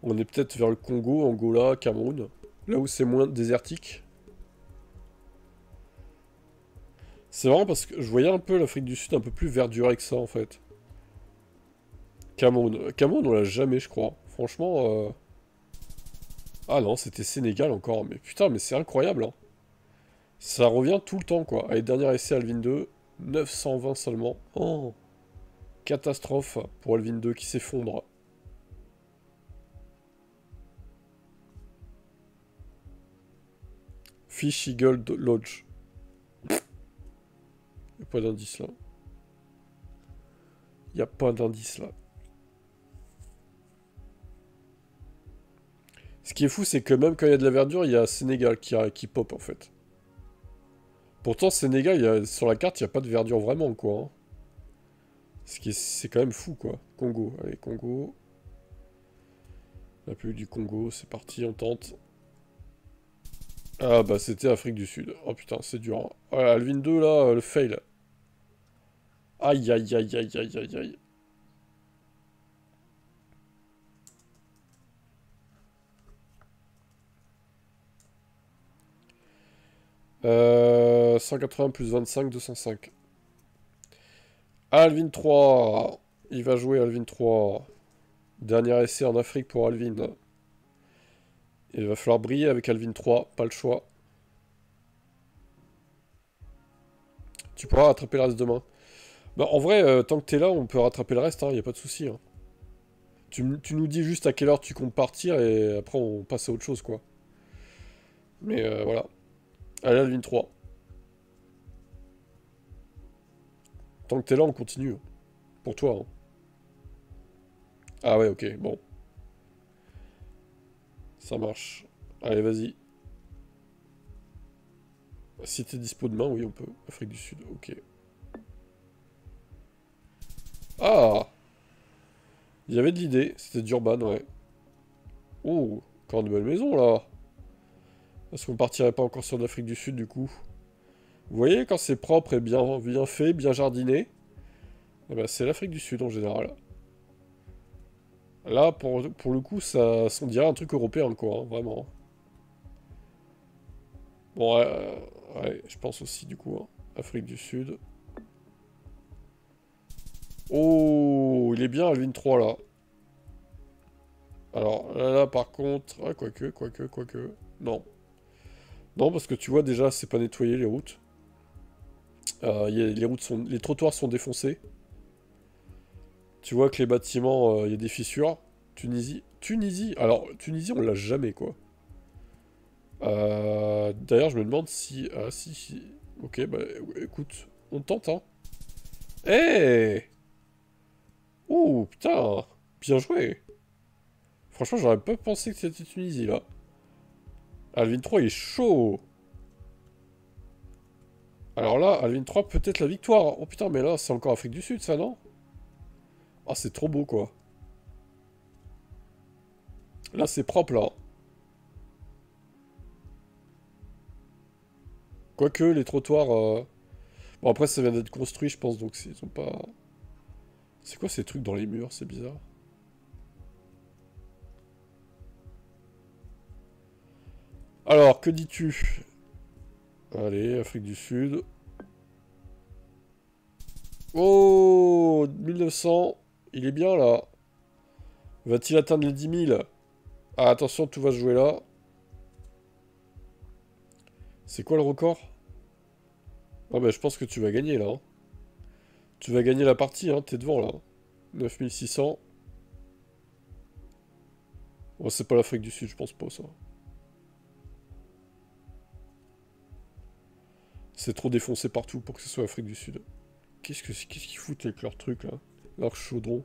On est peut-être vers le Congo, Angola, Cameroun. Là où c'est moins désertique. C'est marrant parce que je voyais un peu l'Afrique du Sud un peu plus verdurée que ça, en fait. Cameroun. Cameroun, on l'a jamais, je crois. Franchement... Ah non, c'était Sénégal encore. Mais putain, mais c'est incroyable, hein. Ça revient tout le temps, quoi. Allez, dernier essai Alvin 2. 920 seulement. Oh, catastrophe pour Alvin 2 qui s'effondre. Fish Eagle Lodge. Y'a pas d'indice là. Y'a pas d'indice là. Ce qui est fou, c'est que même quand il y a de la verdure, il y a Sénégal qui pop en fait. Pourtant, Sénégal, sur la carte, il n'y a pas de verdure vraiment, quoi. Hein. C'est quand même fou, quoi. Congo. Allez, Congo. La pluie du Congo, c'est parti, on tente. Ah bah, c'était Afrique du Sud. Oh putain, c'est dur. Hein. Voilà, Alvin 2, là, le fail. Aïe, aïe, aïe, aïe, aïe, aïe, aïe. 180 plus 25, 205. Alvin 3. Il va jouer Alvin 3. Dernier essai en Afrique pour Alvin. Il va falloir briller avec Alvin 3, pas le choix. Tu pourras rattraper le reste demain. Bah en vrai, tant que t'es là, on peut rattraper le reste, hein, y a pas de souci. Hein. Tu nous dis juste à quelle heure tu comptes partir et après on passe à autre chose, quoi. Mais voilà. Allez, Alvin 3. Tant que t'es là, on continue. Hein. Pour toi. Hein. Ah ouais, ok, bon. Ça marche. Allez, vas-y. Si t'es dispo demain, oui, on peut. Afrique du Sud, ok. Ah! Il y avait de l'idée, c'était d'Urban, ouais. Oh, encore une belle maison, là. Est-ce qu'on partirait pas encore sur l'Afrique du Sud, du coup? Vous voyez, quand c'est propre et bien fait, bien jardiné, eh ben, c'est l'Afrique du Sud, en général. Là, pour le coup, ça on dirait un truc européen, quoi, hein, vraiment. Bon, ouais, je pense aussi, du coup, hein. Afrique du Sud. Oh, il est bien, Alvin 3, là. Alors, là, par contre... Ouais, quoique... Non. Non, parce que tu vois, déjà, c'est pas nettoyé, les routes. Les trottoirs sont défoncés. Tu vois que les bâtiments, il y a des fissures. Tunisie. Alors, Tunisie, on l'a jamais, quoi. D'ailleurs, je me demande si... Ah, si... Ok, bah, écoute, on tente, hein. Eh Oh, putain. Bien joué. Franchement, j'aurais pas pensé que c'était Tunisie, là. Alvin 3, il est chaud. Alors là, Alvin 3, peut-être la victoire. Oh putain, mais là, c'est encore Afrique du Sud, ça, non? Ah, c'est trop beau, quoi. Là, c'est propre, là. Quoique, les trottoirs... Bon, après, ça vient d'être construit, je pense, donc ils ont pas... C'est quoi ces trucs dans les murs? C'est bizarre. Alors, que dis-tu? Allez, Afrique du Sud. Oh 1900. Il est bien, là. Va-t-il atteindre les 10 000? Ah, attention, tout va se jouer là. C'est quoi le record? Ah bah, je pense que tu vas gagner, là. Hein. Tu vas gagner la partie, hein. T'es devant, là. 9600. Bon, c'est pas l'Afrique du Sud, je pense pas, ça. C'est trop défoncé partout pour que ce soit l'Afrique du Sud. Qu'est-ce qu'ils foutent avec leur truc, là? Leur chaudron.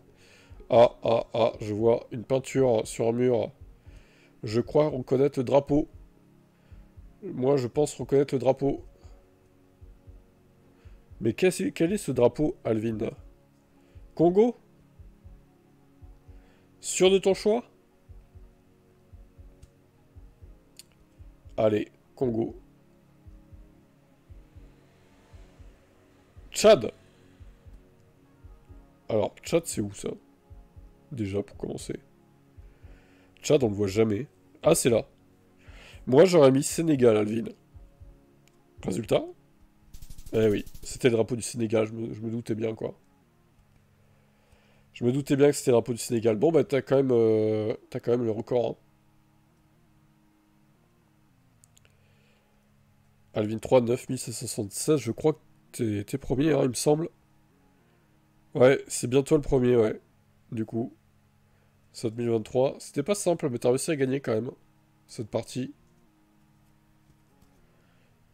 Ah, ah, ah, je vois une peinture sur un mur. Je crois reconnaître le drapeau. Moi, je pense reconnaître le drapeau. Mais quel est ce drapeau, Alvin? Congo? Sûr de ton choix? Allez, Congo. Tchad! Alors, Tchad, c'est où ça? Déjà, pour commencer. Tchad, on le voit jamais. Ah, c'est là. Moi, j'aurais mis Sénégal, Alvin. Résultat? Eh oui, c'était le drapeau du Sénégal, je me doutais bien, quoi. Je me doutais bien que c'était le drapeau du Sénégal. Bon, bah, t'as quand même le record, hein. Alvin 3, 9776, je crois que t'es premier, hein, il me semble. Ouais, c'est bientôt le premier, ouais. Du coup, 7023. C'était pas simple, mais t'as réussi à gagner quand même, cette partie.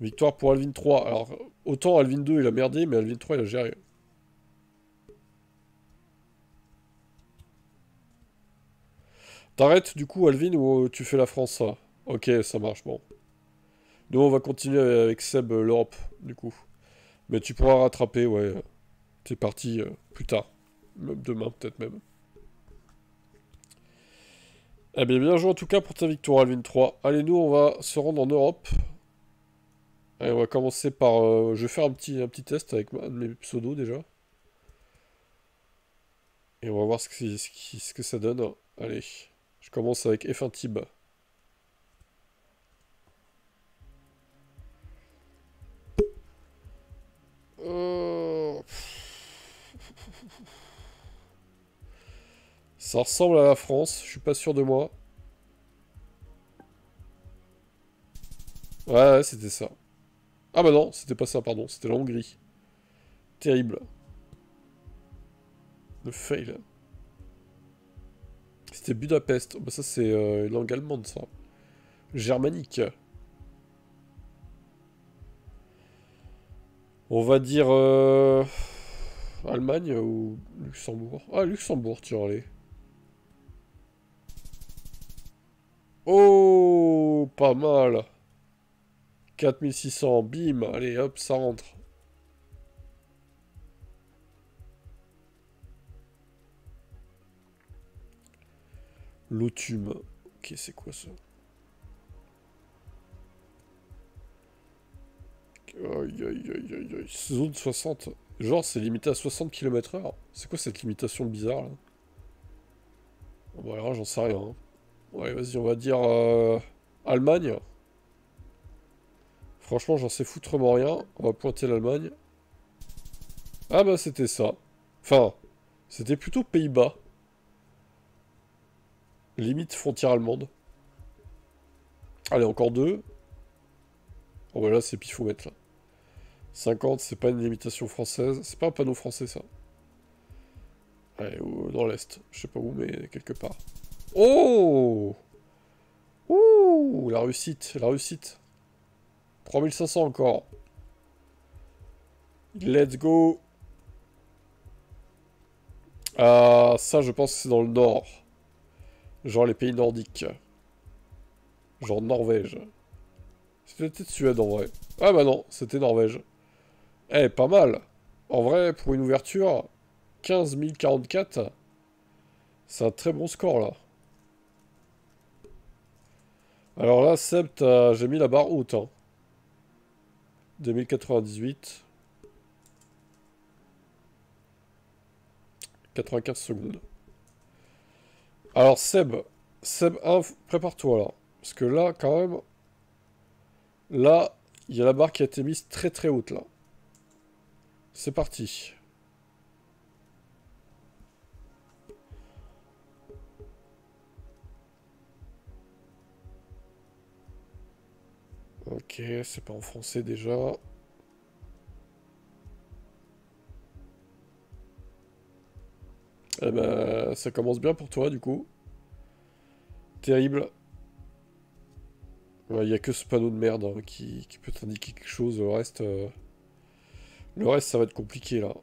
Victoire pour Alvin 3. Alors, autant Alvin 2, il a merdé, mais Alvin 3, il a géré. T'arrêtes, du coup, Alvin, ou tu fais la France, ça? Ok, ça marche, bon. Nous, on va continuer avec Seb, l'Europe, du coup. Mais tu pourras rattraper, ouais. T'es parti plus tard. Même demain, peut-être même. Eh bien, bien joué en tout cas pour ta victoire, Alvin 3. Allez, nous, on va se rendre en Europe. Allez, on va commencer par... je vais faire un petit test avec un de mes pseudos, déjà. Et on va voir ce que ça donne. Allez, je commence avec F1 Tib. Euh, Ça ressemble à la France, je suis pas sûr de moi. Ouais, ouais, c'était ça. Ah bah non, c'était pas ça, pardon, c'était la Hongrie. Terrible. Le fail. C'était Budapest. Oh, bah ça c'est une langue allemande, ça. Germanique. On va dire Allemagne ou Luxembourg. Ah, Luxembourg, tiens, allez. Oh, pas mal. 4600, bim, allez, hop, ça rentre. Lotume. Ok, c'est quoi ça? Aïe, aïe, aïe, aïe, aïe. Zone 60. Genre, c'est limité à 60 km/h. C'est quoi cette limitation bizarre, là? Bon, alors, j'en sais rien, hein. Ouais, vas-y, on va dire Allemagne. Franchement, j'en sais foutrement rien. On va pointer l'Allemagne. Ah bah, c'était ça. Enfin, c'était plutôt Pays-Bas. Limite frontière allemande. Allez, encore deux. Oh, bah là, c'est pifomètre, là. 50, c'est pas une limitation française. C'est pas un panneau français, ça. Allez, dans l'Est. Je sais pas où, mais quelque part. Oh! Ouh! La réussite, la réussite. 3500 encore. Let's go! Ah, ça, je pense que c'est dans le nord. Genre les pays nordiques. Genre Norvège. C'était peut-être Suède, en vrai. Ah bah non, c'était Norvège. Eh, pas mal! En vrai, pour une ouverture, 15 044, c'est un très bon score, là. Alors là, Seb, j'ai mis la barre haute, hein. 2098. 95 secondes. Alors Seb 1, prépare-toi là. Parce que là, quand même, là, il y a la barre qui a été mise très très haute là. C'est parti. Ok, c'est pas en français déjà. Eh ben, ça commence bien pour toi du coup. Terrible. Il y a que ce panneau de merde hein, qui peut t'indiquer quelque chose. Le reste, ça va être compliqué là.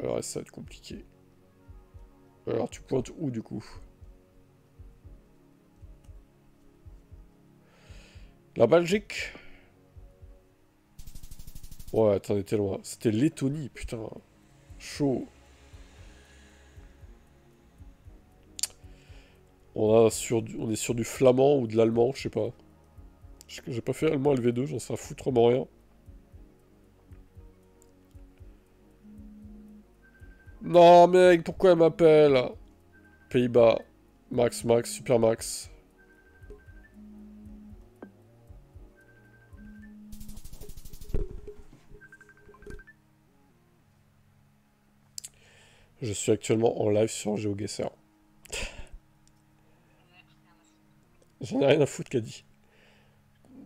Le reste, ça va être compliqué. Alors tu pointes où du coup? La Belgique? Ouais, t'en étais loin. C'était Lettonie, putain. Chaud. On est sur du flamand ou de l'allemand, je sais pas. J'ai pas fait allemand LV2, j'en sais foutrement rien. Non, mec, pourquoi elle m'appelle? Pays-Bas. Max, Max, Super Max. Je suis actuellement en live sur GeoGuessr. J'en ai rien à foutre, qu'a dit.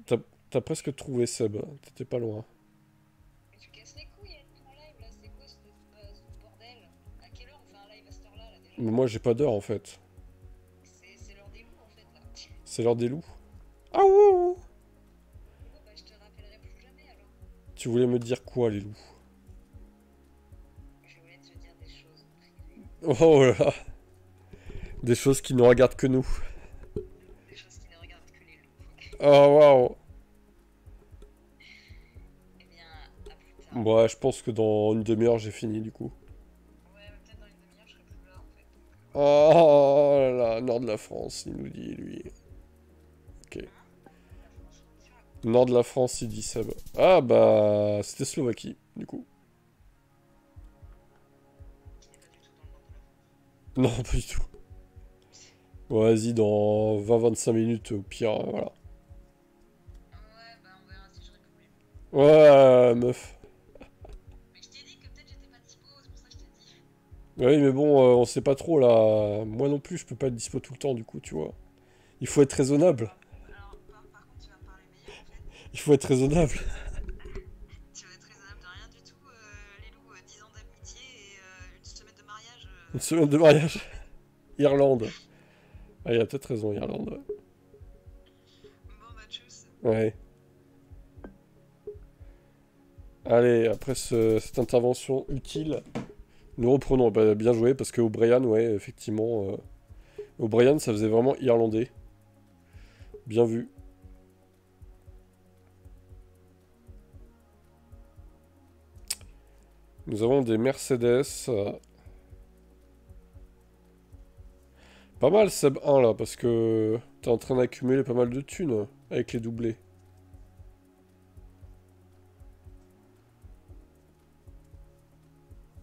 T'as t'as presque trouvé Seb. T'étais pas loin. Mais tu casses les couilles à être en live là, c'est quoi ce bordel? À quelle heure on fait un live à cette heure-là là déjà? Mais moi, j'ai pas d'heure en fait. C'est l'heure des loups en fait là. C'est l'heure des loups. Ah ouh! Bon bah je te rappellerai plus jamais alors. Tu voulais me dire quoi, les loups? Je voulais te dire des choses privées. Oh là là. Des choses qui ne regardent que nous. Des choses qui ne regardent que les loups. Oh waouh. Eh bien, à plus tard. Ouais, je pense que dans une demi-heure, j'ai fini du coup. Ouais, mais peut-être dans une demi-heure je serai plus là en fait. Oh là là, nord de la France, il nous dit, lui. Ok. Hein? La France, tu racontes. Nord de la France, il dit Seb. Ah bah, c'était Slovaquie, du coup. Qui n'est pas du tout dans le nord de la France. Non, pas du tout. Bon, vas-y, dans 20-25 minutes, au pire, voilà. Ouais, bah on verra si je réponds les loups. Ouais, meuf. Mais je t'ai dit que peut-être j'étais pas dispo, c'est pour ça que je t'ai dit. Oui, mais bon, on sait pas trop, là. Moi non plus, je peux pas être dispo tout le temps, du coup, tu vois. Il faut être raisonnable. Alors, par contre, tu vas me parler meilleur en fait. Il faut être raisonnable. Tu vas être raisonnable de rien du tout, les loups, 10 ans d'amitié et une semaine de mariage. Une semaine de mariage. Irlande. Ah, il a peut-être raison, Irlande. Bon bah tchuss. Ouais. Allez, après cette intervention utile, nous reprenons. Bah, bien joué, parce que O'Brien, ouais, effectivement. O'Brien, ça faisait vraiment irlandais. Bien vu. Nous avons des Mercedes. Pas mal, Seb 1, là, parce que t'es en train d'accumuler pas mal de thunes avec les doublés.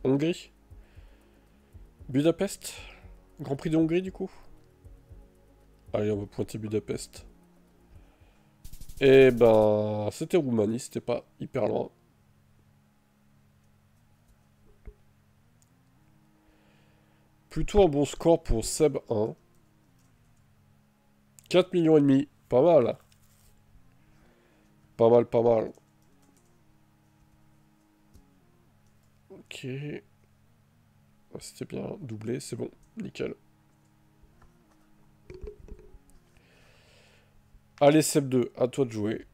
Hongrie? Budapest? Grand Prix de Hongrie, du coup? Allez, on va pointer Budapest. Eh ben, c'était Roumanie, c'était pas hyper loin. Plutôt un bon score pour Seb 1. 4 millions et demi. Pas mal. Pas mal, pas mal. Ok. C'était bien doublé, c'est bon. Nickel. Allez, Seb 2, à toi de jouer.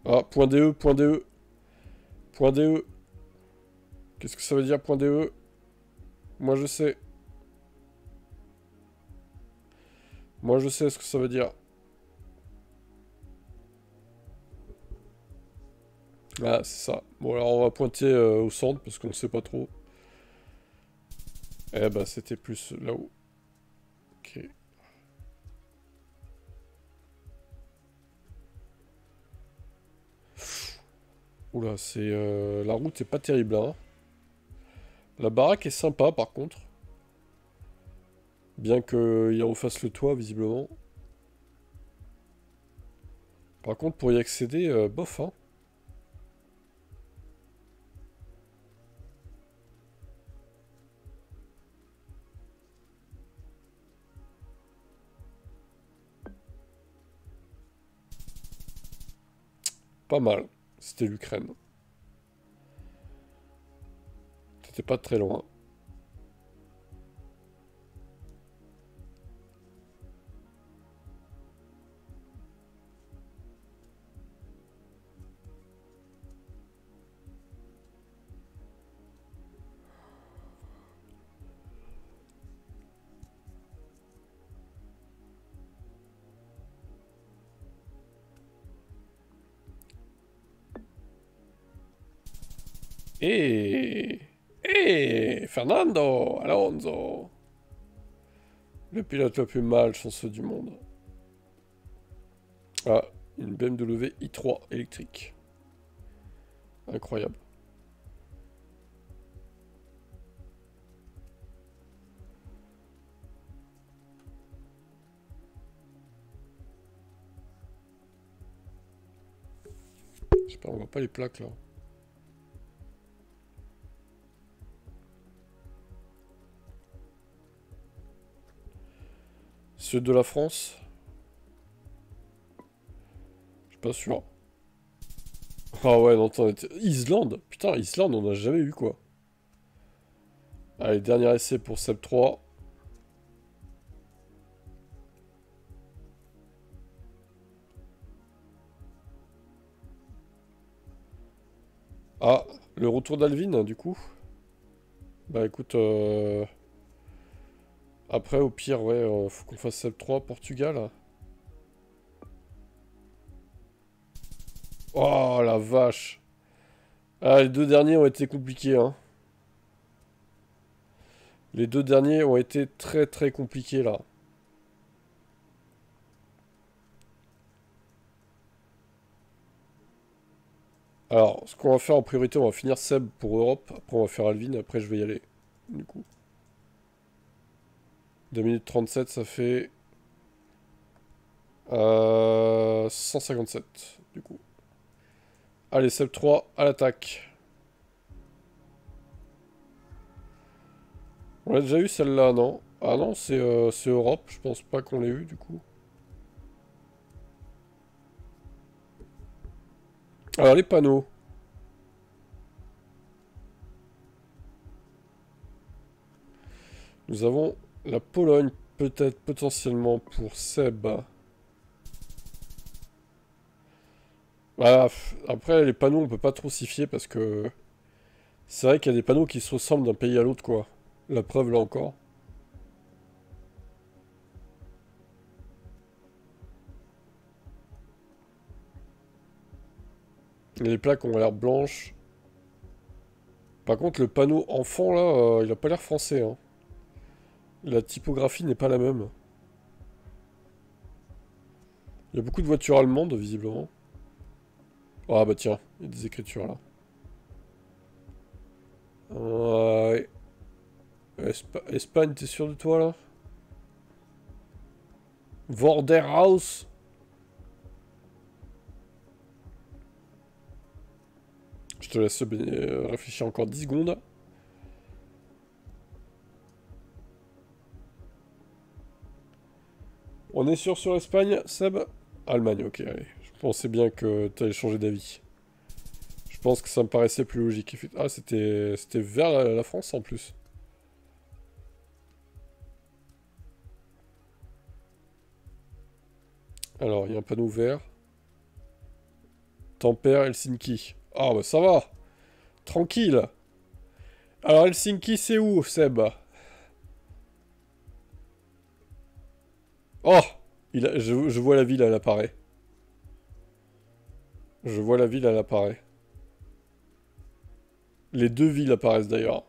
Ah, point DE, point DE. Point DE. Qu'est-ce que ça veut dire, point DE? Moi, je sais. Moi, je sais ce que ça veut dire. Ah, c'est ça. Bon, alors on va pointer au centre, parce qu'on ne sait pas trop. Eh bah, c'était plus là-haut. Ok. Oula, c'est... la route est pas terrible, hein. La baraque est sympa, par contre. Bien qu'il refasse le toit, visiblement. Par contre, pour y accéder, bof, hein. Pas mal. C'était l'Ukraine. C'était pas très loin. Fernando Alonso. Le pilote le plus malchanceux du monde. Ah, une BMW i3 électrique. Incroyable. Je sais pas, on voit pas les plaques là. Ceux de la France? Je suis pas sûr. Ah ouais, non, attends, Islande? Putain, Islande, on a jamais eu quoi. Allez, dernier essai pour Seb 3. Ah, le retour d'Alvin, du coup. Bah écoute, après, au pire, ouais, faut qu'on fasse Seb 3, Portugal. Oh, la vache. Ah, les deux derniers ont été compliqués, hein. Les deux derniers ont été très très compliqués, là. Alors, ce qu'on va faire en priorité, on va finir Seb pour Europe. Après, on va faire Alvin. Après, je vais y aller. Du coup. 2 minutes 37, ça fait... 157, du coup. Allez, Seb 3, à l'attaque. On l'a déjà eu celle-là, non? Ah non, c'est Europe. Je pense pas qu'on l'ait eu, du coup. Alors, les panneaux. Nous avons la Pologne, peut-être potentiellement pour Seb. Voilà, après, les panneaux, on peut pas trop s'y fier parce que... C'est vrai qu'il y a des panneaux qui se ressemblent d'un pays à l'autre, quoi. La preuve, là encore. Les plaques ont l'air blanches. Par contre, le panneau enfant, là, il a pas l'air français, hein. La typographie n'est pas la même. Il y a beaucoup de voitures allemandes, visiblement. Ah bah tiens, il y a des écritures, là. Ouais. Espagne, t'es sûr de toi, là? Vorderhaus. Je te laisse réfléchir encore 10 secondes. On est sûr sur l'Espagne, Seb? Allemagne, ok, allez. Je pensais bien que tu allais changer d'avis. Je pense que ça me paraissait plus logique. Ah, c'était vers la France en plus. Alors, il y a un panneau vert. Tampere, Helsinki. Ah, bah ça va. Tranquille. Alors, Helsinki, c'est où, Seb? Oh, je vois la ville, elle apparaît. Je vois la ville, elle apparaît. Les deux villes apparaissent d'ailleurs.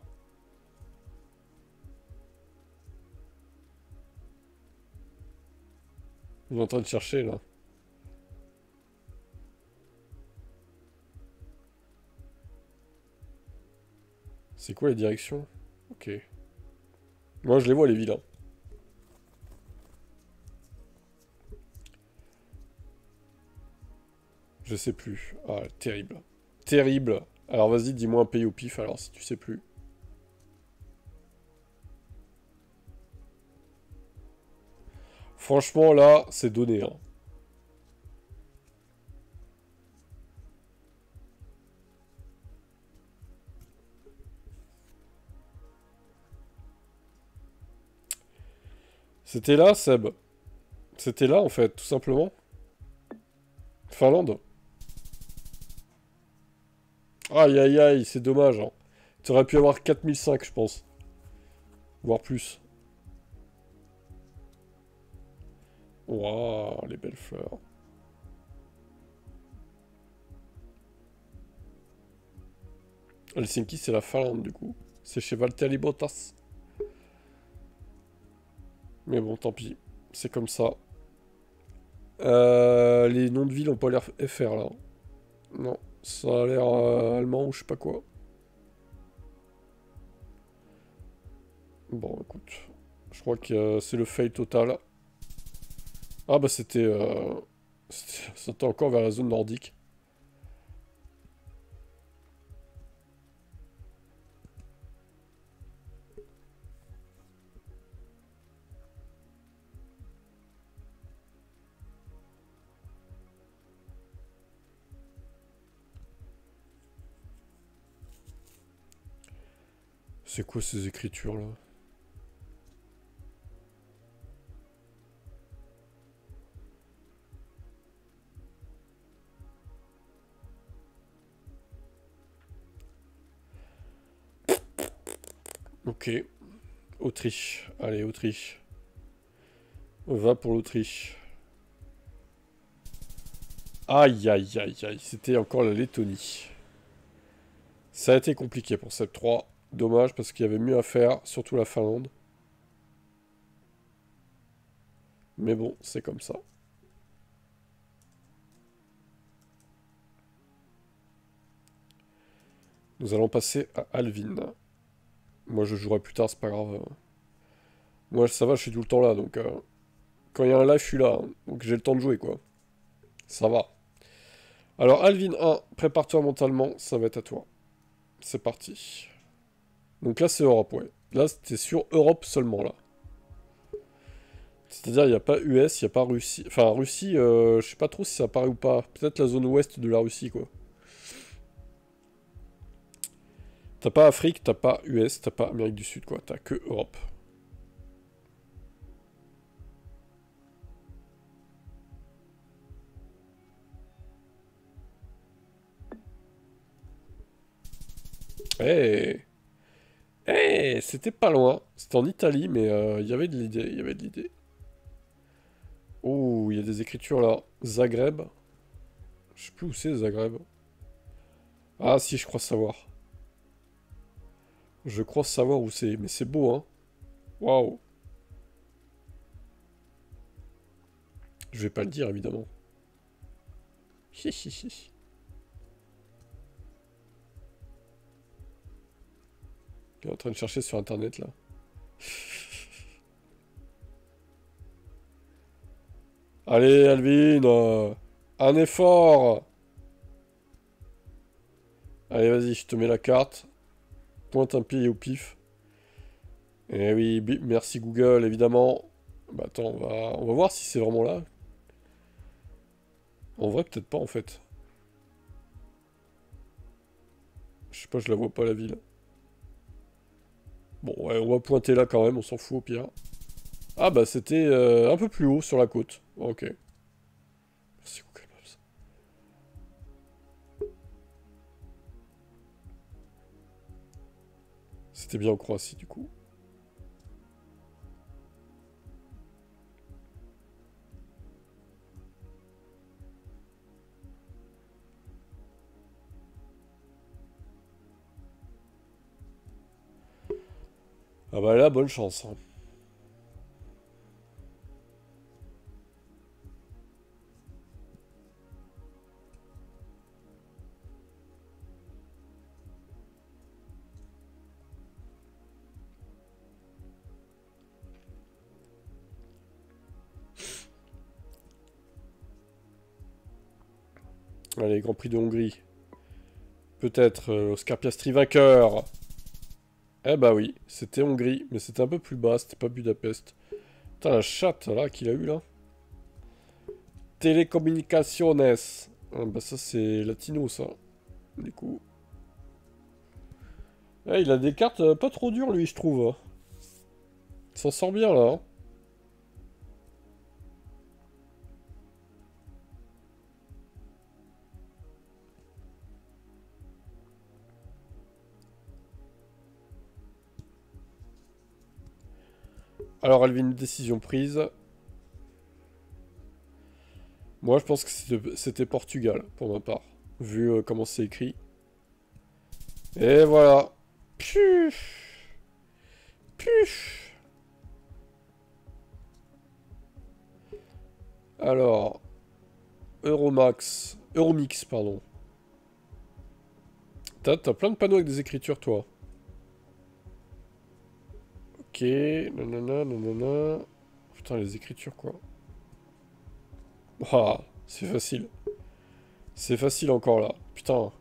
On est en train de chercher là. C'est quoi les directions? Ok. Moi je les vois les villes, hein. Je sais plus. Ah, terrible. Terrible. Alors vas-y, dis-moi un pays au pif alors si tu sais plus. Franchement là, c'est donné, hein. C'était là, Seb. C'était là en fait, tout simplement. Finlande. Aïe aïe aïe, c'est dommage, hein. Tu aurais pu avoir 4005, je pense. Voire plus. Waouh, les belles fleurs. Helsinki, c'est la Finlande, du coup. C'est chez Valtteri Bottas. Mais bon, tant pis. C'est comme ça. Les noms de villes ont pas l'air FR, là. Non, ça a l'air allemand ou je sais pas quoi. Bon, écoute. Je crois que c'est le fail total. Ah bah c'était encore vers la zone nordique. C'est quoi ces écritures là? Ok. Autriche. Allez, Autriche. On va pour l'Autriche. Aïe, aïe, aïe, aïe. C'était encore la Lettonie. Ça a été compliqué pour cette 3. Dommage parce qu'il y avait mieux à faire, surtout la Finlande. Mais bon, c'est comme ça. Nous allons passer à Alvin. Moi, je jouerai plus tard, c'est pas grave. Moi, ça va, je suis tout le temps là, donc... quand il y a un live, je suis là, hein. Donc j'ai le temps de jouer, quoi. Ça va. Alors, Alvin 1, prépare-toi mentalement, ça va être à toi. C'est parti. Donc là, c'est Europe, ouais. Là, c'était sur Europe seulement, là. C'est-à-dire, il n'y a pas US, il n'y a pas Russie. Enfin, Russie, je sais pas trop si ça apparaît ou pas. Peut-être la zone ouest de la Russie, quoi. T'as pas Afrique, t'as pas US, t'as pas Amérique du Sud, quoi. T'as que Europe. Eh Eh, c'était pas loin. C'était en Italie, mais il y avait de l'idée, il y avait de l'idée. Oh, il y a des écritures là. Zagreb. Je sais plus où c'est, Zagreb. Ah si, je crois savoir. Je crois savoir où c'est, mais c'est beau, hein. Waouh. Je vais pas le dire, évidemment. Hi, hi, hi. Il est en train de chercher sur internet là. Allez, Alvin, un effort. Allez, vas-y, je te mets la carte. Pointe un pied au pif. Eh oui, merci Google, évidemment. Bah attends, on va voir si c'est vraiment là. En vrai, peut-être pas en fait. Je sais pas, je la vois pas la ville. Bon, ouais, on va pointer là quand même, on s'en fout au pire. Ah bah c'était un peu plus haut sur la côte. Ok. Merci Google Maps. C'était bien en Croatie du coup. Ah bah là, bonne chance, hein. Allez, Grand Prix de Hongrie. Peut-être Oscar Piastri vainqueur. Eh bah oui, c'était Hongrie, mais c'était un peu plus bas, c'était pas Budapest. Putain, la chatte là qu'il a eu là. Telecomunicaciones. Ah, bah ça c'est latino ça. Du coup. Eh, il a des cartes pas trop dures lui je trouve, hein. Il s'en sort bien là, hein. Alors Alvin, décision prise. Moi je pense que c'était Portugal pour ma part. Vu comment c'est écrit. Et voilà. Puf. Puf. Alors, Euromax. Euromix, pardon. T'as plein de panneaux avec des écritures, toi. Ok, nanana, nanana. Putain, les écritures, quoi. Ah, c'est facile. C'est facile encore, là. Putain.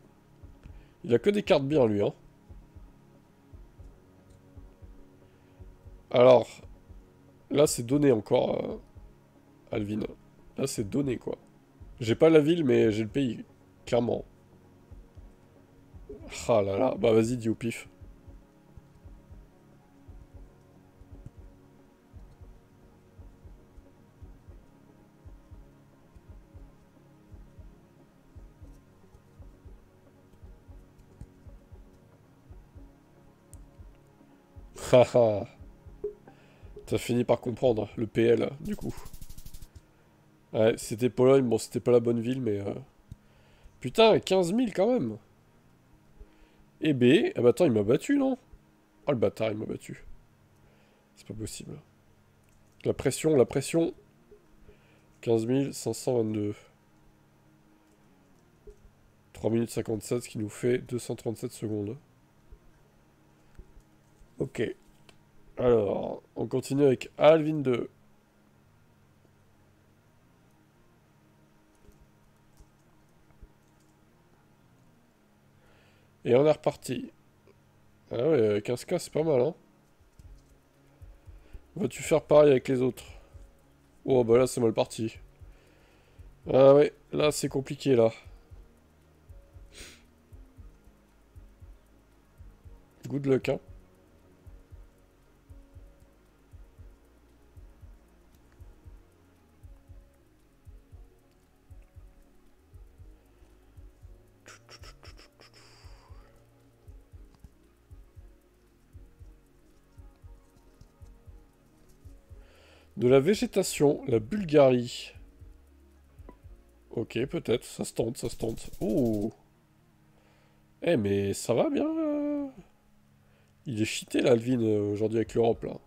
Il a que des cartes bien, lui, hein. Alors, là, c'est donné encore, Alvin. Là, c'est donné, quoi. J'ai pas la ville, mais j'ai le pays. Clairement. Ah là là. Bah, vas-y, dis au pif. Haha. T'as fini par comprendre, le PL, du coup. Ouais, c'était Pologne, bon, c'était pas la bonne ville, mais... Putain, 15 000 quand même. Et B, ah bah attends, il m'a battu, non? Oh le bâtard, il m'a battu. C'est pas possible. La pression, la pression. 15 522. 3 minutes 57, ce qui nous fait 237 secondes. Ok. Alors, on continue avec Alvin 2. Et on est reparti. Ah ouais, 15K, c'est pas mal, hein. Vas-tu faire pareil avec les autres? Oh, bah là, c'est mal parti. Ah ouais, là, c'est compliqué, là. Good luck, hein. De la végétation, la Bulgarie. Ok, peut-être, ça se tente, ça se tente. Oh. Eh, mais ça va bien. Il est cheaté, là, Alvin, aujourd'hui avec l'Europe, là.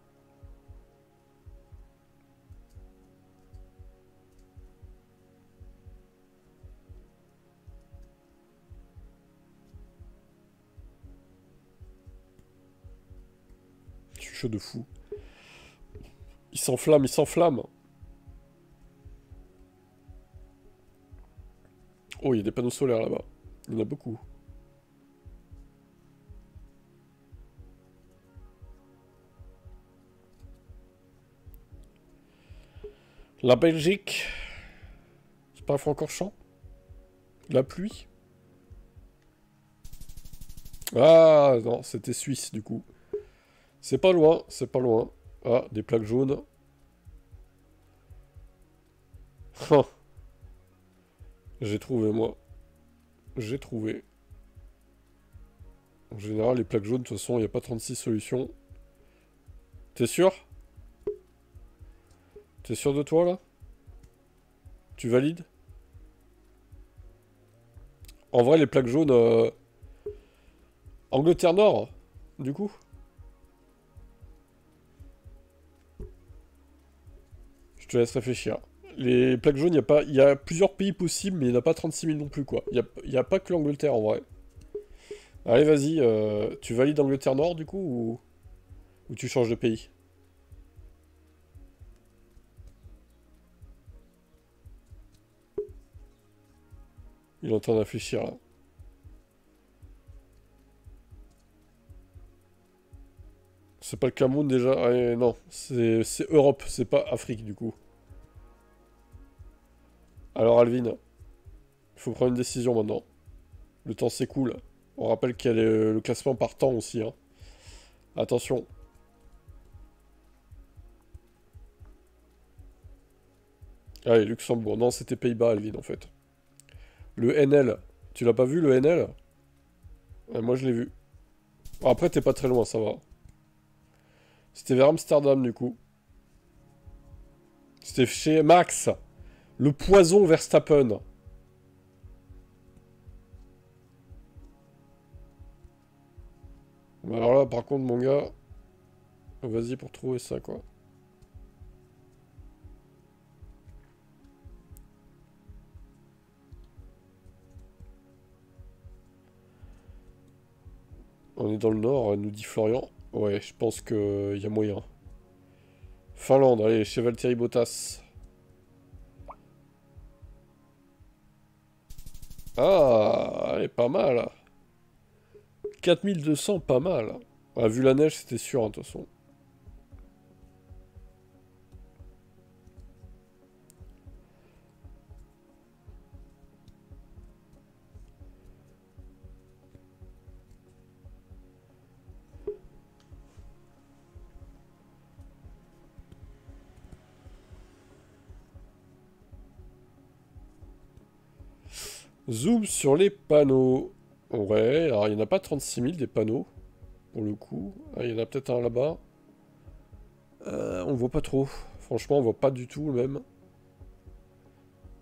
Je suis chaud de fou. Il s'enflamme, il s'enflamme. Oh, il y a des panneaux solaires là-bas. Il y en a beaucoup. La Belgique. C'est pas Francorchamps? La pluie? Ah, non, c'était Suisse, du coup. C'est pas loin, c'est pas loin. Ah, des plaques jaunes. Ah, j'ai trouvé, moi. J'ai trouvé. En général, les plaques jaunes, de toute façon, il n'y a pas 36 solutions. T'es sûr? T'es sûr de toi, là? Tu valides? En vrai, les plaques jaunes... Angleterre Nord, du coup? Je te laisse réfléchir. Les plaques jaunes, il y a plusieurs pays possibles, mais il n'y en a pas 36 000 non plus, quoi. Il y a pas que l'Angleterre, en vrai. Allez, vas-y, tu valides Angleterre Nord, du coup, ou tu changes de pays? Il est en train de réfléchir, là. C'est pas le Cameroun, déjà? Ouais, non, c'est Europe, c'est pas Afrique, du coup. Alors, Alvin, il faut prendre une décision, maintenant. Le temps s'écoule. On rappelle qu'il y a le classement par temps, aussi, hein. Attention. Allez, Luxembourg. Non, c'était Pays-Bas, Alvin, en fait. Le NL. Tu l'as pas vu, le NL? Ouais, moi, je l'ai vu. Bon, après, t'es pas très loin, ça va. C'était vers Amsterdam, du coup. C'était chez Max. Le poison Verstappen. Alors là, par contre, mon gars, vas-y pour trouver ça, quoi. On est dans le nord, nous dit Florian. Ouais, je pense qu'il y a moyen. Finlande, allez, Cheval Thierry Bottas. Ah, elle est pas mal. 4200, pas mal. Ah, vu la neige, c'était sûr, hein, de toute façon. Zoom sur les panneaux. Ouais, alors il n'y en a pas 36 000 des panneaux, pour le coup. Ah, il y en a peut-être un là-bas. On le voit pas trop. Franchement, on voit pas du tout le même.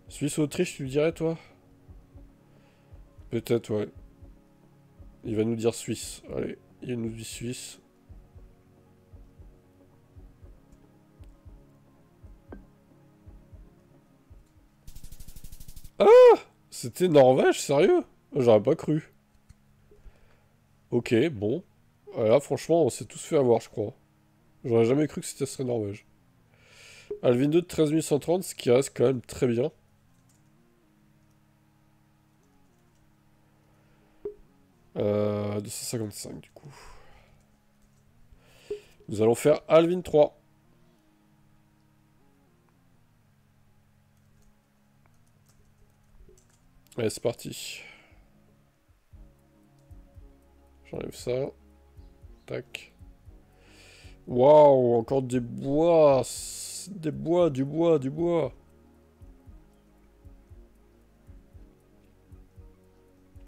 Suisse-Autriche, tu le dirais, toi? Peut-être, ouais. Il va nous dire Suisse. Allez, il nous dit Suisse. Ah! C'était Norvège, sérieux? J'aurais pas cru. Ok, bon. Là, franchement, on s'est tous fait avoir, je crois. J'aurais jamais cru que c'était serait Norvège. Alvin 2 de 13 130, ce qui reste quand même très bien. 255 du coup. Nous allons faire Alvin 3. Allez, c'est parti. J'enlève ça. Tac. Waouh, encore des bois. Des bois, du bois, du bois.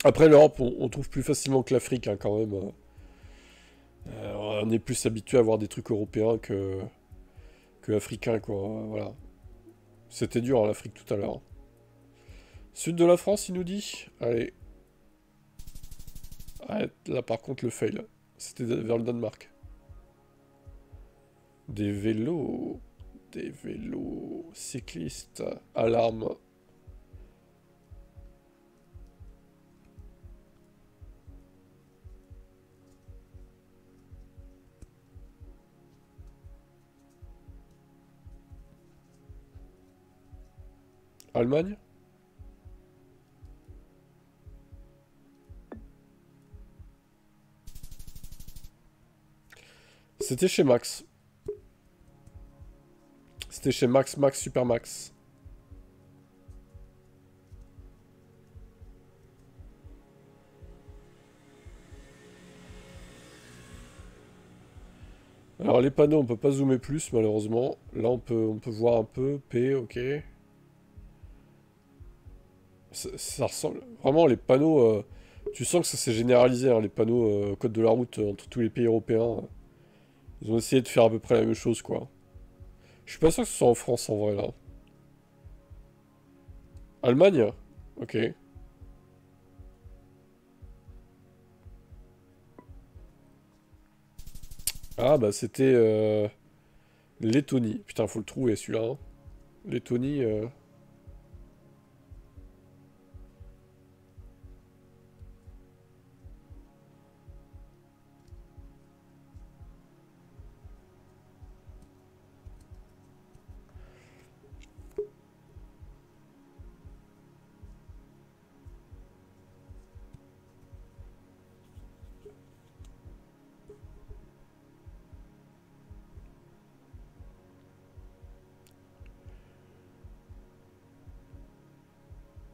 Après, l'Europe, on trouve plus facilement que l'Afrique, hein, quand même. On est plus habitué à voir des trucs européens que africains, quoi. Voilà. C'était dur, hein, l'Afrique, tout à l'heure. Sud de la France, il nous dit. Allez. Ah, là, par contre, le fail. C'était vers le Danemark. Des vélos. Des vélos. Cyclistes. Alarme. Allemagne. C'était chez Max. C'était chez Max, Max, Super Max. Alors les panneaux, on peut pas zoomer plus, malheureusement. Là, on peut voir un peu. P, ok. Ça ressemble... Vraiment, les panneaux... tu sens que ça s'est généralisé, hein, les panneaux code de la route entre tous les pays européens. Ils ont essayé de faire à peu près la même chose, quoi. Je suis pas sûr que ce soit en France, en vrai, là. Allemagne? Ok. Ah, bah c'était... Lettonie. Putain, faut le trouver, celui-là. Hein. Lettonie...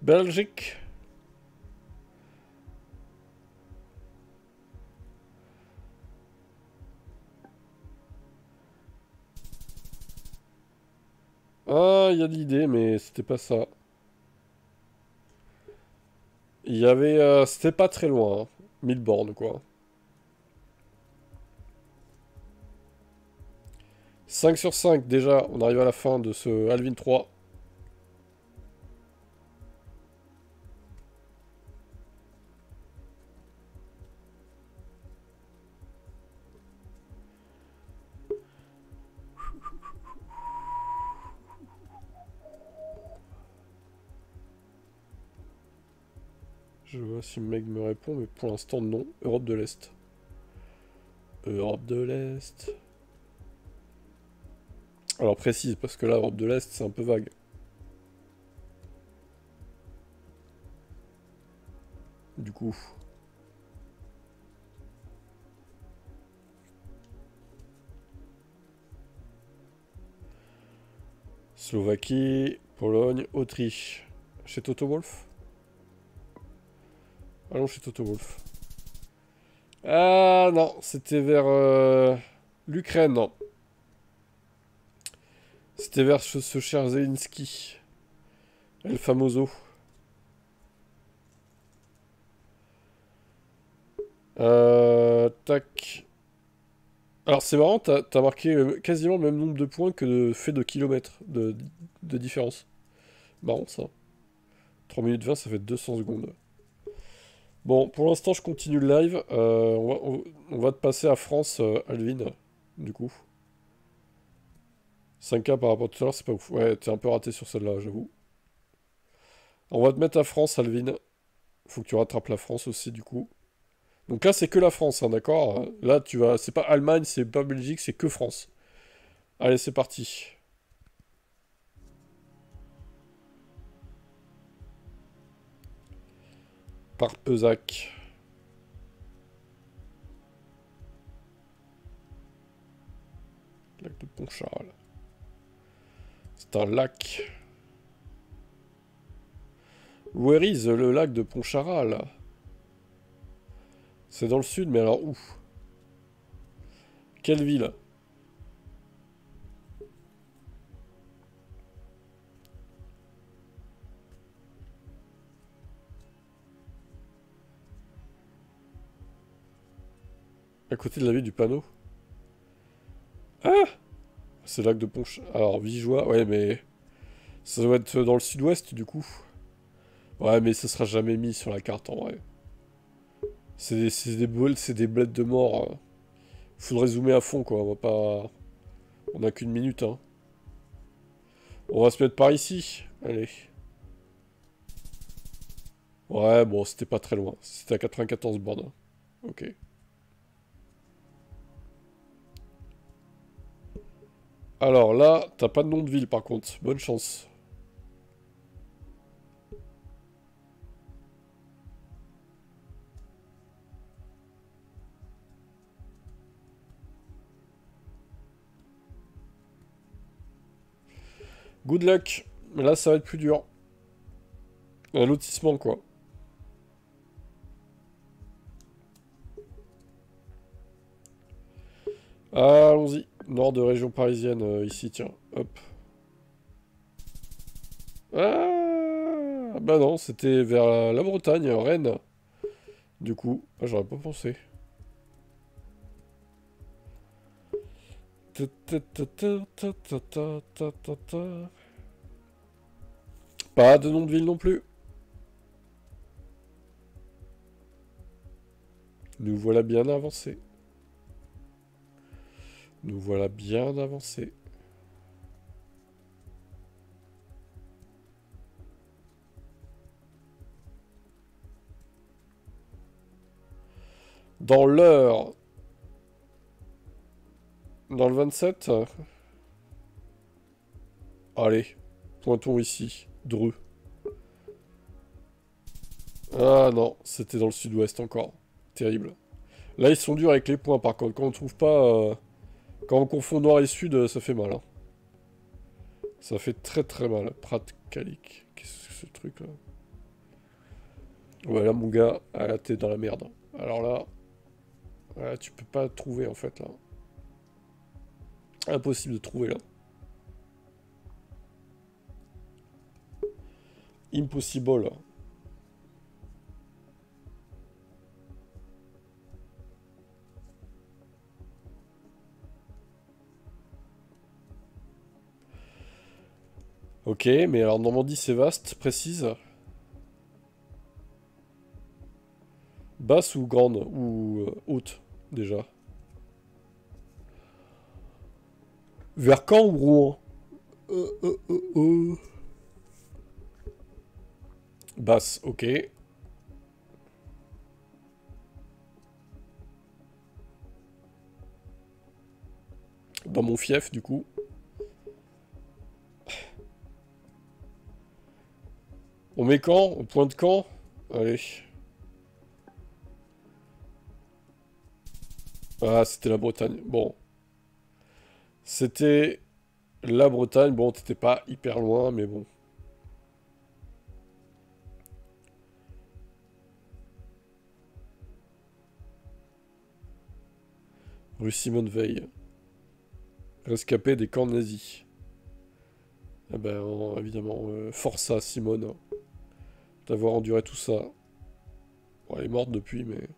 Belgique. Ah, il y a de l'idée, mais c'était pas ça. Il y avait... c'était pas très loin. Hein. 1000 bornes, quoi. 5 sur 5, déjà. On arrive à la fin de ce Alvin 3. Je vois si le mec me répond, mais pour l'instant, non. Europe de l'Est. Europe de l'Est. Alors précise, parce que là, Europe de l'Est, c'est un peu vague. Du coup. Slovaquie, Pologne, Autriche. Chez Toto Wolff? Allons chez Toto Wolff. Ah non, c'était vers l'Ukraine, non. C'était vers ce cher Zelensky. El Famoso. Tac. Alors c'est marrant, t'as marqué quasiment le même nombre de points que de fait de kilomètres de différence. Marrant ça. 3 minutes 20, ça fait 200 secondes. Bon, pour l'instant je continue le live. On va te passer à France, Alvin, du coup. 5K par rapport à tout à l'heure, c'est pas ouf. Ouais, t'es un peu raté sur celle-là, j'avoue. On va te mettre à France, Alvin. Faut que tu rattrapes la France aussi, du coup. Donc là, c'est que la France, hein, d'accord? Là, tu vas... C'est pas Allemagne, c'est pas Belgique, c'est que France. Allez, c'est parti. Par Pezac. Lac de Pontcharral. C'est un lac. Where is le lac de Pontcharral? C'est dans le sud, mais alors où? Quelle ville? À côté de la ville du panneau? Ah! C'est le lac de Pontcharral. Alors, Vigeois, ouais, mais... Ça doit être dans le sud-ouest, du coup. Ouais, mais ça sera jamais mis sur la carte, en vrai. C'est des bleds de mort. Faudrait zoomer à fond, quoi. On va pas... On a qu'une minute, hein. On va se mettre par ici. Allez. Ouais, bon, c'était pas très loin. C'était à 94 bornes, hein. Ok. Alors là, t'as pas de nom de ville, par contre. Bonne chance. Good luck. Mais là, ça va être plus dur. Un lotissement, quoi. Allons-y. Nord de région parisienne, ici, tiens. Hop. Ah, bah non, c'était vers la Bretagne, Rennes. Du coup, j'aurais pas pensé. Pas de nom de ville non plus. Nous voilà bien avancés. Nous voilà bien avancés. Dans l'heure. Dans le 27. Allez, pointons ici. Dreux. Ah non, c'était dans le sud-ouest encore. Terrible. Là, ils sont durs avec les points, par contre. Quand on trouve pas... Quand on confond nord et sud, ça fait mal. Hein. Ça fait très très mal. Prat Calic. Qu'est-ce que c'est ce truc là? Ouais, là, mon gars, ah, t'es dans la merde. Alors là... Ouais, tu peux pas trouver, en fait, là. Impossible de trouver, là. Impossible. Ok, mais alors Normandie c'est vaste, précise. Basse ou grande? Ou haute, déjà? Vers Caen ou Rouen? Basse, ok. dans mon fief, du coup. On met quand? On pointe quand? Allez. Ah, c'était la Bretagne. Bon. C'était la Bretagne. Bon, t'étais pas hyper loin, mais bon. Rue Simone Veil. Rescapé des camps nazis. Ah ben, évidemment, forçat Simone. Hein, d'avoir enduré tout ça. Bon, elle est morte depuis, mais...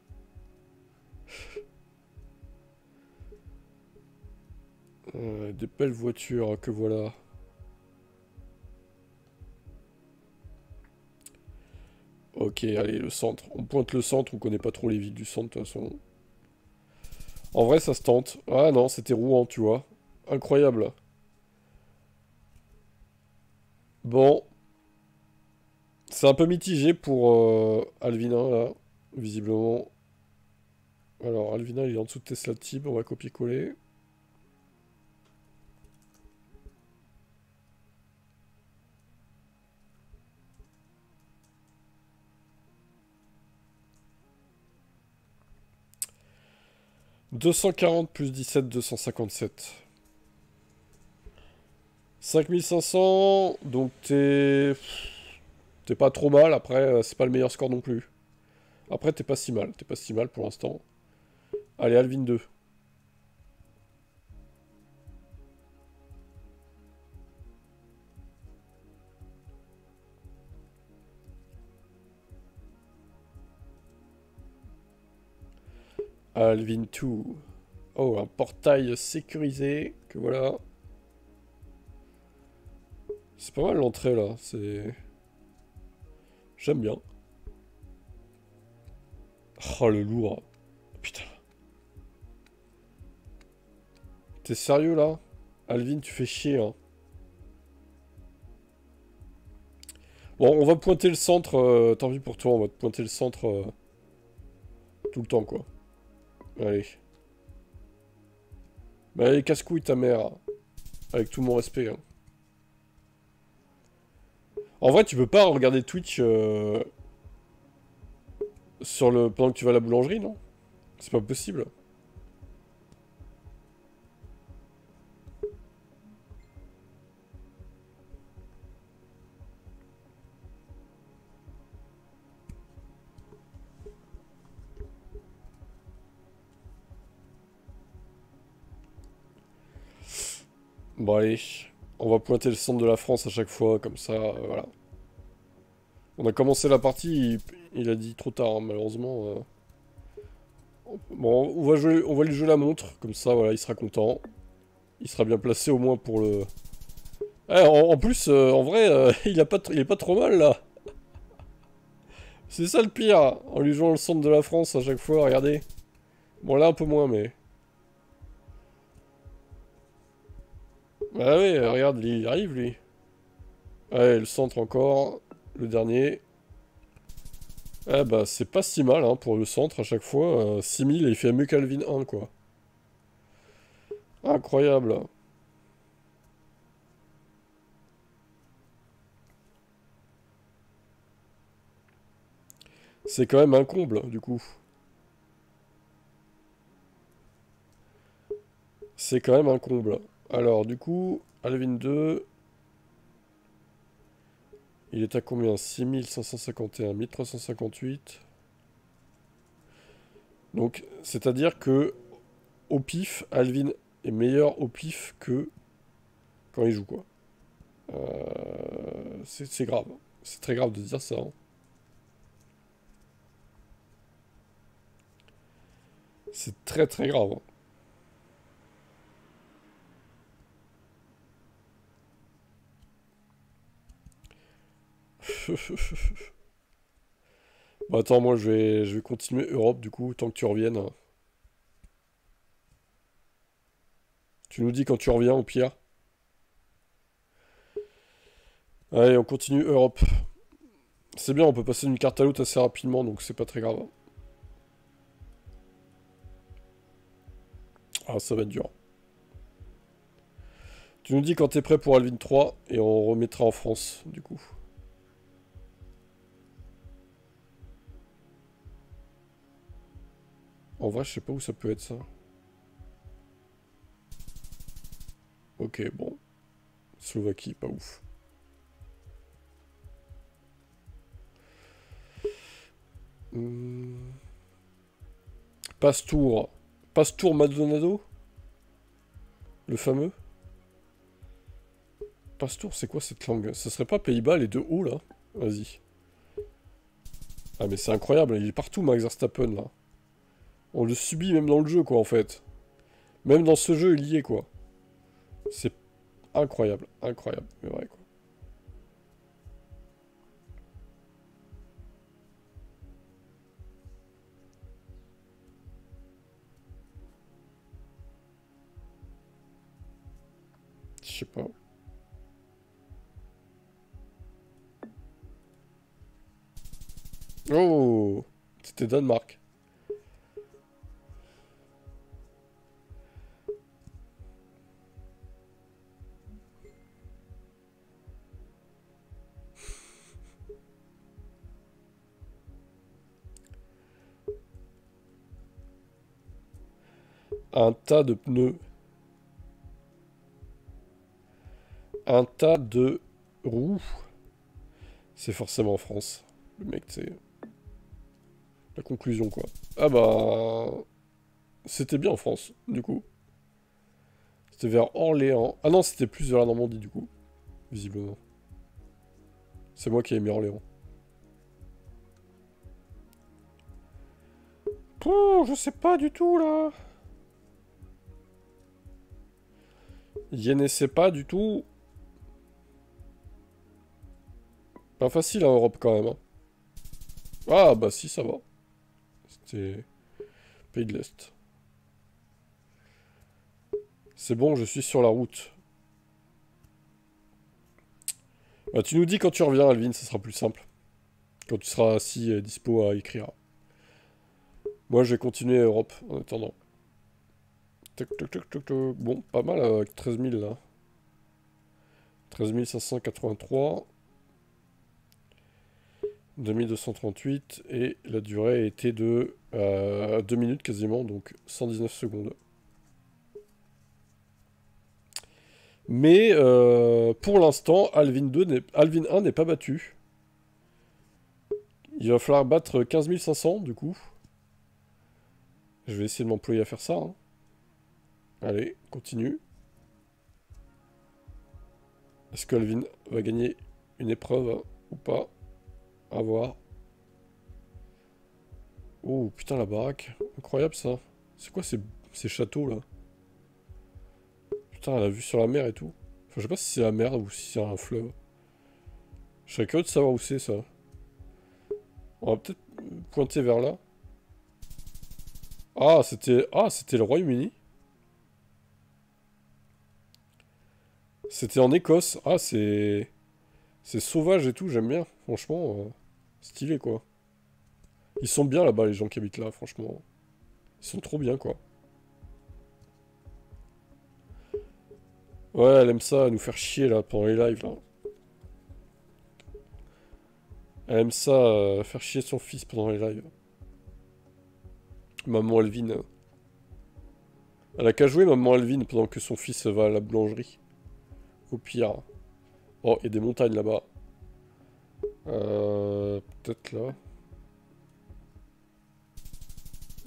des belles voitures que voilà. Ok, allez, le centre. On pointe le centre, on connaît pas trop les villes du centre, de toute façon. En vrai, ça se tente. Ah non, c'était Rouen, tu vois. Incroyable. Bon, c'est un peu mitigé pour Alvina, là, visiblement. Alors, Alvina, il est en dessous de Tesla Tib, on va copier-coller. « 240 plus 17, 257. 5500, donc t'es... T'es pas trop mal, après, c'est pas le meilleur score non plus. Après, t'es pas si mal pour l'instant. Allez, Alvin 2. Alvin 2. Oh, un portail sécurisé, que voilà. C'est pas mal l'entrée, là, c'est... J'aime bien. Oh, le lourd. Putain. T'es sérieux, là? Alvin, tu fais chier, hein. Bon, on va pointer le centre, tant pis pour toi, on va te pointer le centre tout le temps, quoi. Allez. Bah allez, casse-couille ta mère. Avec tout mon respect. Hein. En vrai, tu peux pas regarder Twitch pendant que tu vas à la boulangerie, non? C'est pas possible. Bon allez, on va pointer le centre de la France à chaque fois, comme ça, voilà. On a commencé la partie, il a dit trop tard, hein, malheureusement. Bon, on va lui jouer la montre, comme ça, voilà, il sera content. Il sera bien placé au moins pour le... Eh, en plus, en vrai, il est pas trop mal, là. C'est ça le pire, en lui jouant le centre de la France à chaque fois, regardez. Bon, là, un peu moins, mais... Bah oui, regarde, il arrive, lui. Ouais, le centre encore, le dernier. Eh bah, c'est pas si mal, hein, pour le centre, à chaque fois. 6000, et il fait mieux qu'Alvin 1, quoi. Incroyable. C'est quand même un comble, du coup. C'est quand même un comble. Alors, du coup, Alvin 2... Il est à combien? 6551, 1358. Donc, c'est-à-dire que, au pif, Alvin est meilleur au pif que quand il joue, quoi. C'est grave. C'est très grave de dire ça. Hein. C'est très très grave. Bon, attends, moi je vais continuer Europe du coup, tant que tu reviennes. Tu nous dis quand tu reviens au pire. Allez, on continue Europe. C'est bien, on peut passer d'une carte à l'autre assez rapidement, donc c'est pas très grave. Ah, ça va être dur. Tu nous dis quand t'es prêt pour Alvin 3 et on remettra en France, du coup. En vrai, je sais pas où ça peut être ça. Ok, bon. Slovaquie, pas ouf. Pastour. Pastour Maldonado? Le fameux? Pastour, c'est quoi cette langue? Ça serait pas Pays-Bas, les deux hauts, là? Vas-y. Ah, mais c'est incroyable, il est partout, Max Verstappen, là. On le subit même dans le jeu, quoi, en fait. Même dans ce jeu, il y est, quoi. C'est incroyable, incroyable, mais vrai, quoi. Je sais pas. Oh! C'était Danemark. Un tas de pneus. Un tas de roues. C'est forcément en France. Le mec, c'est la conclusion, quoi. Ah bah... C'était bien en France, du coup. C'était vers Orléans. Ah non, c'était plus vers la Normandie, du coup. Visiblement. C'est moi qui ai mis Orléans. Pouh, je sais pas du tout, là. Je ne sais pas du tout. Pas facile en Europe, quand même. Hein. Ah, bah si, ça va. C'était Pays de l'Est. C'est bon, je suis sur la route. Bah, tu nous dis quand tu reviens, Alvin, ça sera plus simple. Quand tu seras assis et dispo à écrire. Moi, je vais continuer Europe en attendant. Toc, toc, toc, toc, toc. Bon, pas mal avec 13 000 là. 13 583. 2238. Et la durée était de 2 minutes quasiment, donc 119 secondes. Mais pour l'instant, Alvin 1 n'est pas battu. Il va falloir battre 15 500 du coup. Je vais essayer de m'employer à faire ça. Hein. Allez, continue. Est-ce que Alvin va gagner une épreuve ou pas? À voir. Oh putain la baraque. Incroyable ça. C'est quoi ces châteaux là? Putain, elle a vue sur la mer et tout. Enfin, je sais pas si c'est la mer ou si c'est un fleuve. Je serais curieux de savoir où c'est ça. On va peut-être pointer vers là. Ah, c'était le Royaume-Uni. C'était en Écosse. Ah, c'est sauvage et tout, j'aime bien. Franchement, stylé quoi. Ils sont bien là-bas, les gens qui habitent là, franchement. Ils sont trop bien quoi. Ouais, elle aime ça, nous faire chier là pendant les lives là. Elle aime ça, faire chier son fils pendant les lives. Maman Alvin. Elle a qu'à jouer Maman Alvin pendant que son fils va à la boulangerie. Au pire. Oh, il y a des montagnes là-bas. Peut-être là.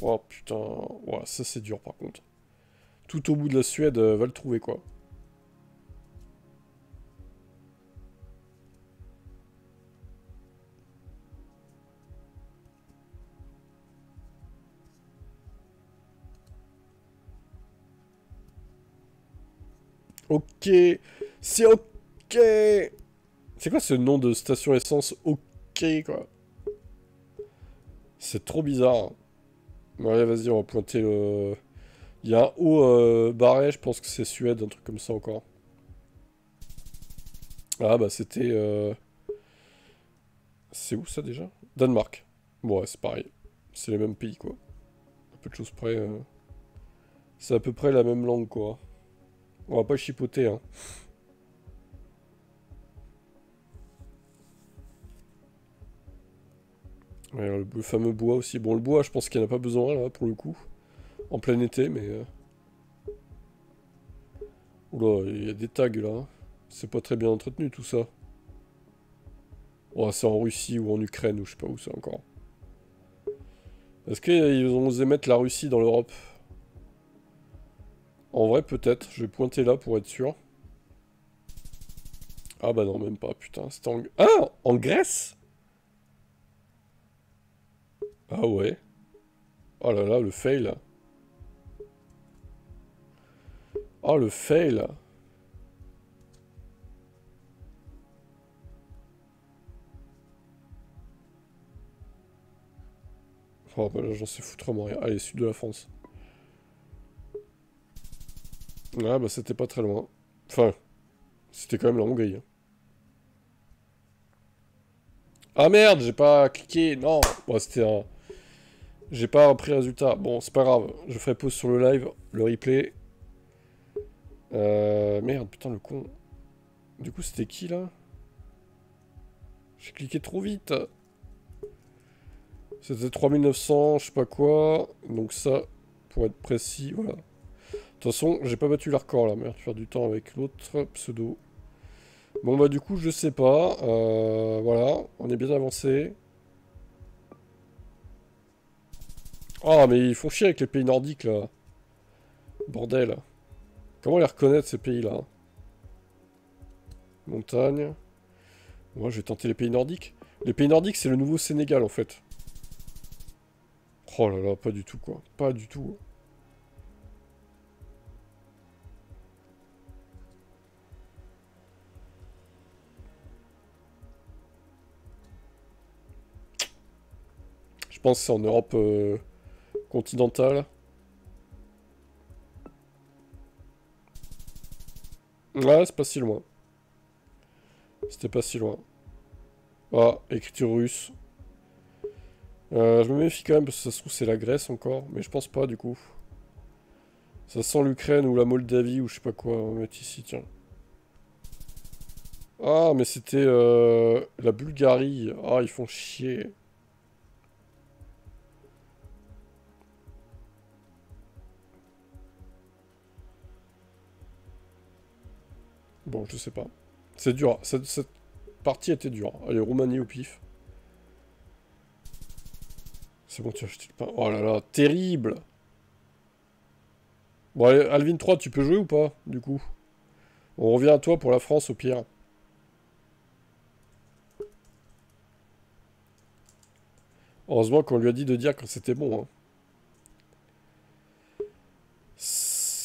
Oh putain. Ouais, ça c'est dur par contre. Tout au bout de la Suède, va le trouver quoi. Ok. C'est ok. C'est quoi ce nom de station essence ok quoi? C'est trop bizarre. Ouais, vas-y, on va pointer le... Il y a un haut barré, je pense que c'est Suède, un truc comme ça encore. Ah bah c'était... C'est où ça déjà? Danemark. Bon, ouais, c'est pareil. C'est les mêmes pays quoi. Un peu de choses près. C'est à peu près la même langue quoi. On va pas chipoter, hein. Ouais, le fameux bois aussi. Bon, le bois, je pense qu'il n'y en a pas besoin, là, pour le coup. En plein été, mais... Oula, il y a des tags, là. Hein. C'est pas très bien entretenu, tout ça. Oh, c'est en Russie ou en Ukraine, ou je sais pas où c'est encore. Est-ce qu'ils ont osé mettre la Russie dans l'Europe? En vrai, peut-être. Je vais pointer là pour être sûr. Ah bah non, même pas, putain. C'était en... Ah! En Grèce? Ah ouais. Oh là là, le fail. Oh, le fail. Oh bah là, j'en sais foutrement rien. Allez, sud de la France. Ouais, bah c'était pas très loin. Enfin, c'était quand même la Hongrie. Hein. Ah merde, j'ai pas cliqué. Non. Bon, c'était un... J'ai pas pris le résultat. Bon, c'est pas grave. Je ferai pause sur le live, le replay. Merde, putain, le con. Du coup, c'était qui, là? J'ai cliqué trop vite. C'était 3900, je sais pas quoi. Donc ça, pour être précis, voilà. De toute façon, j'ai pas battu le record, là. Merde, je vais faire du temps avec l'autre pseudo. Bon, bah, du coup, je sais pas. Voilà, on est bien avancé. Ah, mais ils font chier avec les pays nordiques, là. Bordel. Comment les reconnaître, ces pays-là? Montagne. Moi, je vais tenter les pays nordiques. Les pays nordiques, c'est le nouveau Sénégal, en fait. Oh là là, pas du tout, quoi. Pas du tout. Je pense que c'est en Europe continentale. Ouais, c'est pas si loin. C'était pas si loin. Ah, écriture russe. Je me méfie quand même parce que ça se trouve c'est la Grèce encore, mais je pense pas du coup. Ça sent l'Ukraine ou la Moldavie ou je sais pas quoi, on va mettre ici, tiens. Ah, mais c'était la Bulgarie. Ah, ils font chier. Bon, je sais pas. C'est dur, cette partie était dure. Allez, Roumanie au pif. C'est bon, tu as acheté le pain. Oh là là, terrible. Bon, allez, Alvin 3, tu peux jouer ou pas, du coup? On revient à toi pour la France au pire. Heureusement qu'on lui a dit de dire que c'était bon. Hein.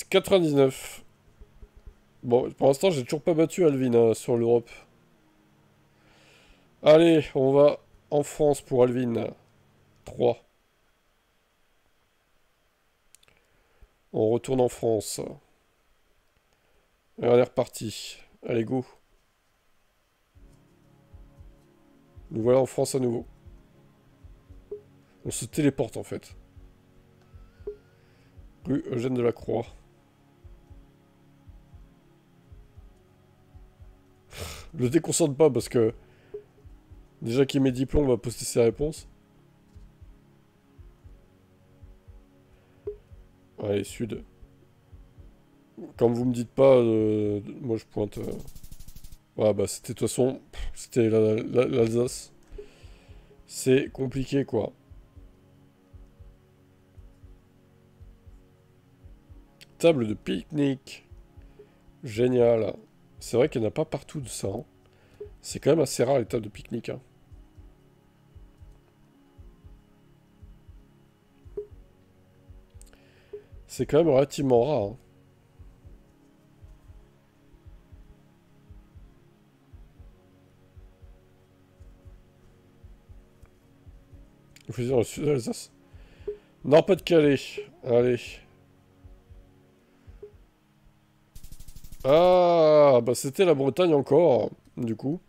99. Bon, pour l'instant, j'ai toujours pas battu Alvin hein, sur l'Europe. Allez, on va en France pour Alvin. 3. On retourne en France. Et on est reparti. Allez, go. Nous voilà en France à nouveau. On se téléporte en fait. Rue Eugène de la Croix. Le déconcentre pas parce que déjà qu'il met diplôme, on va poster ses réponses. Allez, sud. Quand vous me dites pas, moi je pointe. Ouais, bah c'était de toute façon, c'était l'Alsace. C'est compliqué quoi. Table de pique-nique. Génial. C'est vrai qu'il n'y en a pas partout de ça. Hein. C'est quand même assez rare les tables de pique-nique. Hein. C'est quand même relativement rare. Hein. Il faut dire le sud de l'Alsace. Non, pas de Calais. Allez. Ah, bah c'était la Bretagne encore, du coup.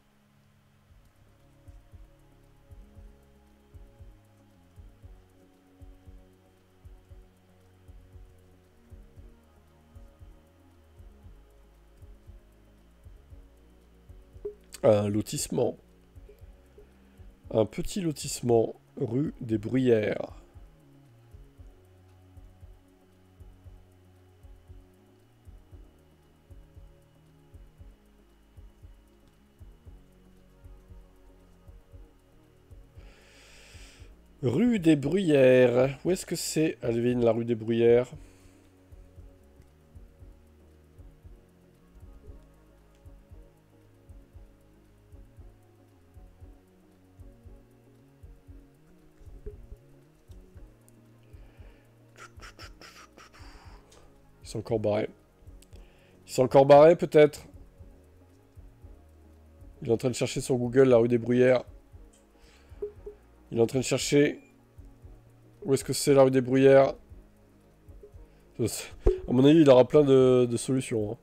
Un lotissement. Un petit lotissement, rue des Bruyères. Rue des Bruyères. Où est-ce que c'est, Alvin, la rue des Bruyères? Ils sont encore barrés. Ils sont encore barrés, peut-être. Il est en train de chercher sur Google la rue des Bruyères. Il est en train de chercher... Où est-ce que c'est la rue des Bruyères? À mon avis, il aura plein de solutions. Hein.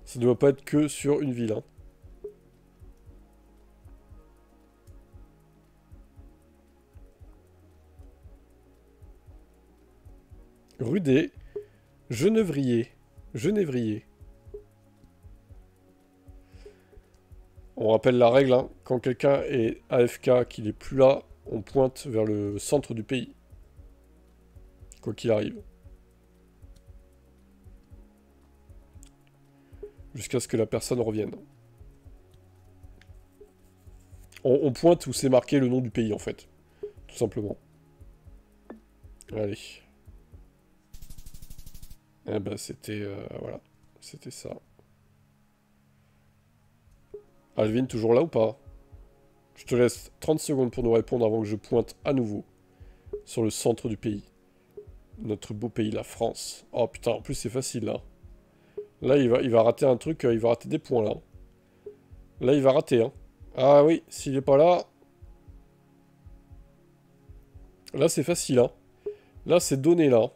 Ça ne doit pas être que sur une ville. Hein. Rue des Genevriers. Genévriers. On rappelle la règle, hein. Quand quelqu'un est AFK, qu'il n'est plus là, on pointe vers le centre du pays. Quoi qu'il arrive. Jusqu'à ce que la personne revienne. On pointe où c'est marqué le nom du pays, en fait. Tout simplement. Allez. Eh ben, c'était... voilà. C'était ça. Alvin, toujours là ou pas? Je te laisse 30 secondes pour nous répondre avant que je pointe à nouveau sur le centre du pays. Notre beau pays, la France. Oh putain, en plus c'est facile là. Là, il va rater un truc, il va rater des points là. Là, il va rater. Hein. Ah oui, s'il est pas là... Là, c'est facile. Hein. Là, c'est donné là.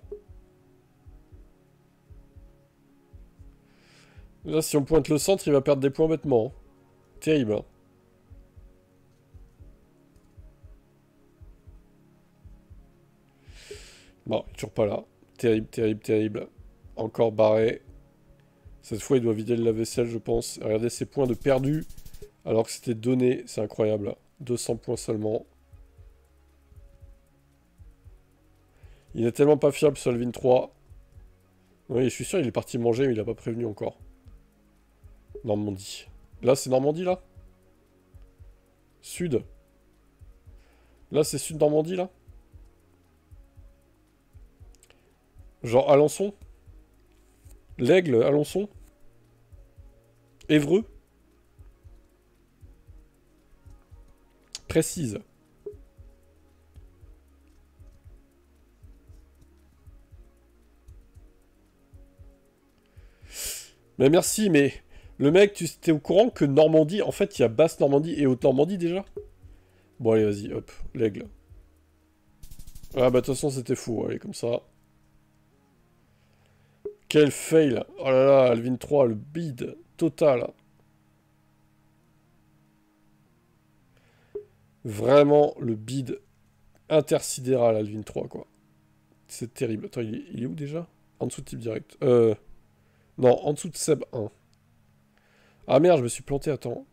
Là, si on pointe le centre, il va perdre des points bêtement. Hein. Terrible. Hein. Bon, il est toujours pas là. Terrible, terrible, terrible. Encore barré. Cette fois, il doit vider le lave-vaisselle, je pense. Regardez ses points de perdu. Alors que c'était donné. C'est incroyable. 200 points seulement. Il est tellement pas fiable sur Alvin 3. Oui, je suis sûr, il est parti manger, mais il a pas prévenu encore. Normandie. Là, c'est Normandie, là? Sud. Là, c'est Sud Normandie, là? Genre Alençon? L'Aigle, Alençon? Évreux? Précise. Mais merci, mais... Le mec, tu étais au courant que Normandie... En fait, il y a Basse-Normandie et Haute-Normandie, déjà? Bon, allez, vas-y, hop. L'Aigle. Ah, bah, de toute façon, c'était fou. Allez, comme ça. Quel fail. Oh là là, Alvin 3, le bide total. Vraiment, le bide intersidéral, Alvin 3, quoi. C'est terrible. Attends, il est où, déjà? En dessous de type direct. Non, en dessous de Seb 1. Ah merde, je me suis planté, attends.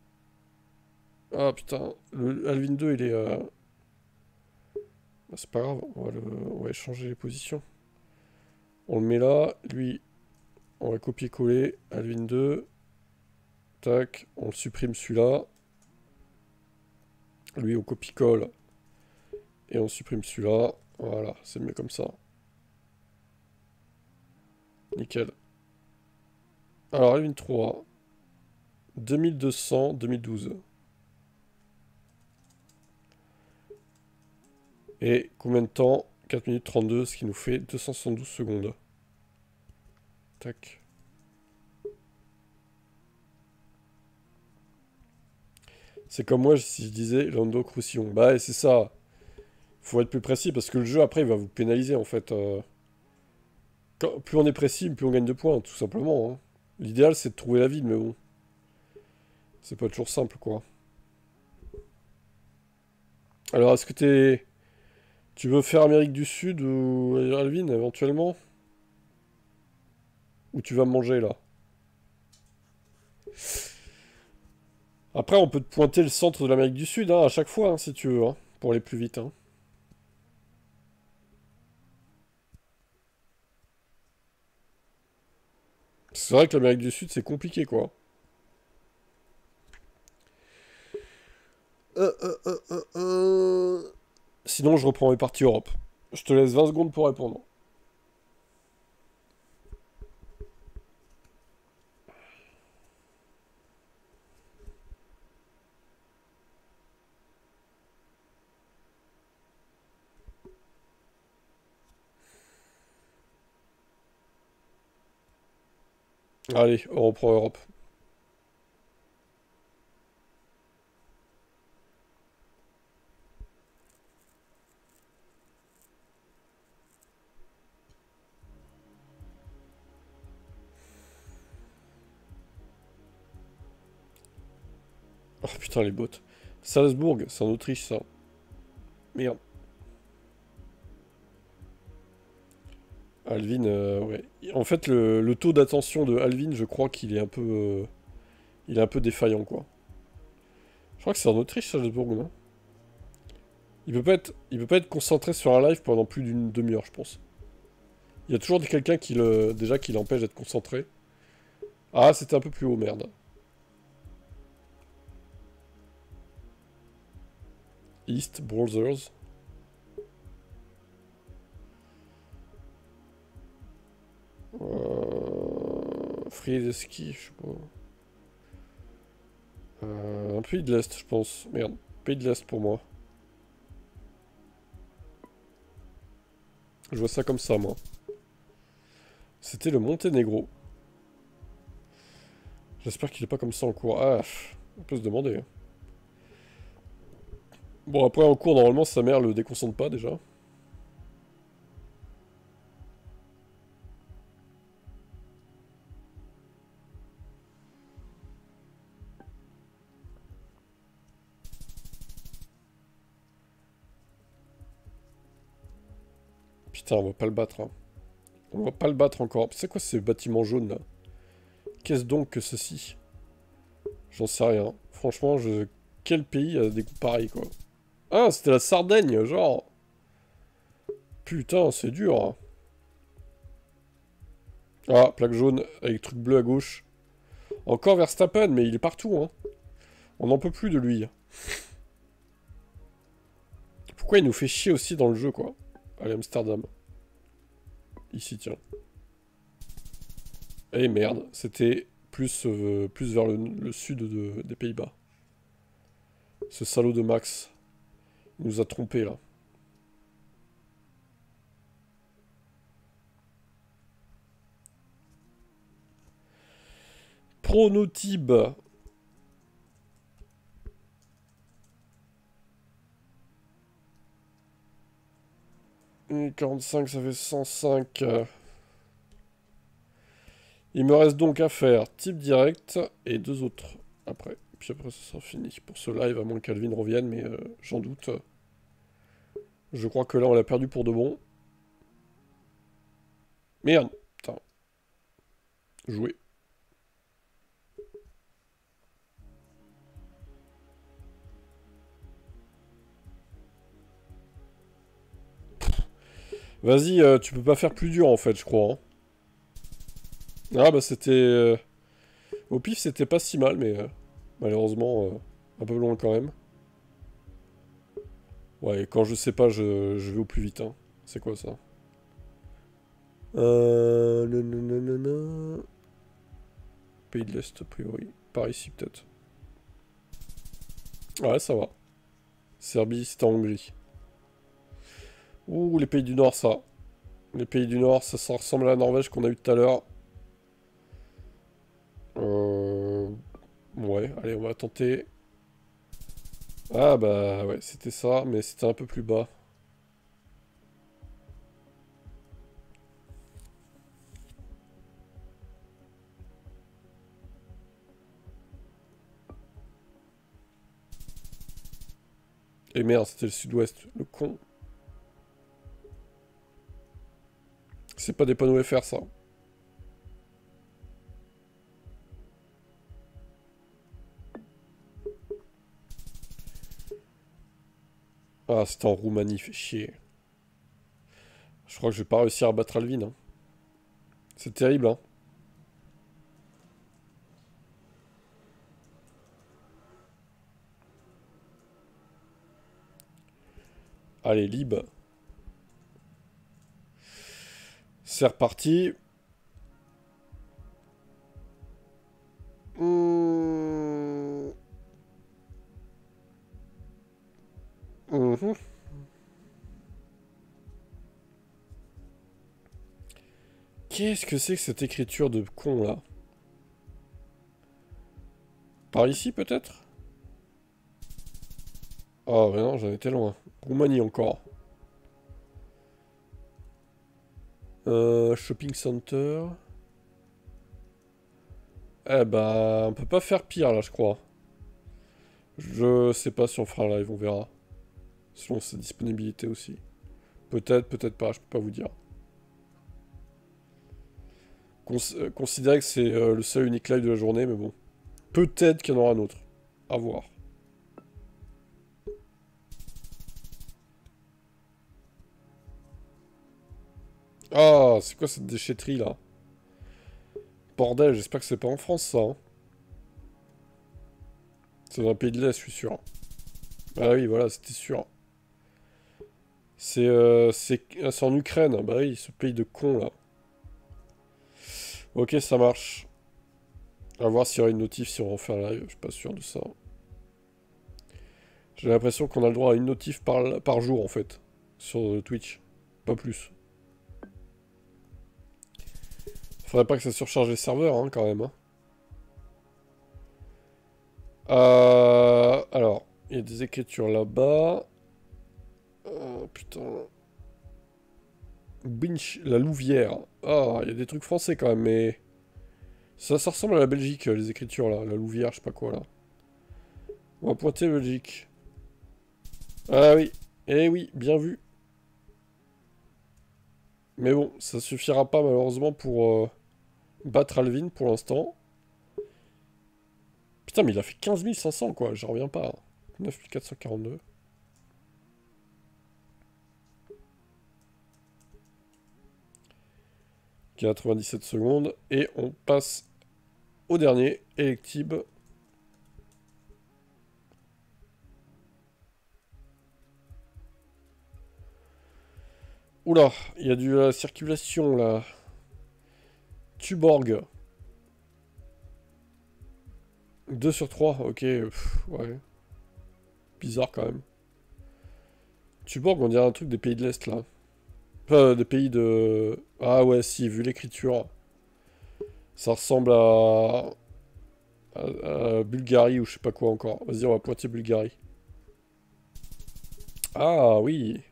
Ah putain, le Alvin 2, il est... Bah, c'est pas grave, on va échanger les positions. On le met là, lui, on va copier-coller. Alvin 2. Tac, on le supprime celui-là. Lui, on copie-colle. Et on supprime celui-là. Voilà, c'est mieux comme ça. Nickel. Alors, Alvin 3. 2200, 2012. Et combien de temps? 4 minutes 32, ce qui nous fait 272 secondes. Tac. C'est comme moi si je disais Lando Croussillon. Bah, c'est ça. Faut être plus précis parce que le jeu, après, il va vous pénaliser, en fait. Plus on est précis, plus on gagne de points, tout simplement. Hein. L'idéal, c'est de trouver la ville, mais bon. C'est pas toujours simple, quoi. Alors, est-ce que tu veux faire Amérique du Sud ou Alvin, éventuellement? Ou tu vas manger, là? Après, on peut te pointer le centre de l'Amérique du Sud, hein, à chaque fois, hein, si tu veux, hein, pour aller plus vite. Hein. C'est vrai que l'Amérique du Sud, c'est compliqué, quoi. Sinon, je reprends mes parties Europe. Je te laisse 20 secondes pour répondre. Allez, on reprend Europe. Oh putain, les bots. Salzbourg, c'est en Autriche, ça. Merde. Alvin, ouais. En fait, le taux d'attention de Alvin, je crois qu'il est un peu... il est un peu défaillant, quoi. Je crois que c'est en Autriche, Salzbourg, non? Il peut pas être concentré sur un live pendant plus d'une demi-heure, je pense. Il y a toujours quelqu'un qui le... déjà qui l'empêche d'être concentré. Ah, c'était un peu plus haut, merde. East Brothers. Friedeski, je sais pas. Un pays de l'Est, je pense. Merde, pays de l'Est pour moi. Je vois ça comme ça, moi. C'était le Monténégro. J'espère qu'il est pas comme ça en cours. Ah, on peut se demander. Hein. Bon, après, en cours, normalement, sa mère le déconcentre pas, déjà. Putain, on va pas le battre, hein. On va pas le battre encore. C'est quoi ces bâtiments jaunes, là? Qu'est-ce donc que ceci? J'en sais rien. Franchement, quel pays a des coups pareils, quoi? Ah, c'était la Sardaigne, genre. Putain, c'est dur, hein. Ah, plaque jaune avec truc bleu à gauche. Encore Verstappen, mais il est partout, hein. On n'en peut plus de lui. Pourquoi il nous fait chier aussi dans le jeu, quoi? Allez, Amsterdam. Ici, tiens. Eh merde, c'était plus vers le sud des Pays-Bas. Ce salaud de Max. Il nous a trompés, là. Pronotib. 45, ça fait 105. Il me reste donc à faire type direct et deux autres après. Puis après, ça sera fini pour ce live, à moins que Calvin revienne, mais j'en doute. Je crois que là, on l'a perdu pour de bon. Merde. Putain. Jouer. Vas-y, tu peux pas faire plus dur, en fait, je crois. Hein. Ah, bah, c'était... au pif, c'était pas si mal, mais... malheureusement, un peu loin quand même. Ouais, quand je sais pas, je vais au plus vite. Hein. C'est quoi, ça? Nanana. Pays de l'Est, a priori. Par ici, peut-être. Ouais, ça va. Serbie, c'était en Hongrie. Ouh, les pays du Nord, ça. Les pays du Nord, ça ressemble à la Norvège qu'on a eu tout à l'heure. Ouais, allez, on va tenter. Ah bah ouais, c'était ça, mais c'était un peu plus bas. Et merde, c'était le sud-ouest, le con. C'est pas des panneaux FR, ça. Ah, c'était en Roumanie, fait chier. Je crois que je vais pas réussir à battre Alvin. Hein. C'est terrible, hein. Allez, Lib. C'est reparti. Mhm. Qu'est-ce que c'est que cette écriture de con, là? Par ici, peut-être? Oh, mais non, j'en étais loin. Roumanie, encore. Shopping center. Eh ben, on peut pas faire pire, là, je crois. Je sais pas si on fera un live, on verra. Selon sa disponibilité aussi. Peut-être, peut-être pas, je peux pas vous dire. Considérez que c'est le seul unique live de la journée, mais bon. Peut-être qu'il y en aura un autre. À voir. Ah, c'est quoi cette déchetterie là? Bordel, j'espère que c'est pas en France ça. Hein. C'est dans un pays de l'Est, je suis sûr. Ah oui, voilà, c'était sûr. C'est en Ukraine. Bah oui, ce pays de cons là. Ok, ça marche. À voir s'il y aura une notif si on refait un live, je suis pas sûr de ça. J'ai l'impression qu'on a le droit à une notif par jour en fait. Sur Twitch. Pas plus. Faudrait pas que ça surcharge les serveurs hein, quand même. Hein. Alors, il y a des écritures là-bas. Putain. Binch, la Louvière. Ah, il y a des trucs français quand même, mais... Ça ressemble à la Belgique, les écritures là. La Louvière, je sais pas quoi là. On va pointer Belgique. Ah oui. Eh oui, bien vu. Mais bon, ça suffira pas malheureusement pour battre Alvin pour l'instant. Putain, mais il a fait 15 500 quoi, j'en reviens pas. 9 442. « 97 secondes. Et on passe au dernier, Electib. Oula, il y a de la circulation là. Tuborg. 2 sur 3, ok. Ouais. Bizarre quand même. Tuborg, on dirait un truc des pays de l'Est là. Enfin, des pays de... Ah ouais, si, vu l'écriture. Ça ressemble à Bulgarie ou je sais pas quoi encore. Vas-y, on va pointer Bulgarie. Ah oui.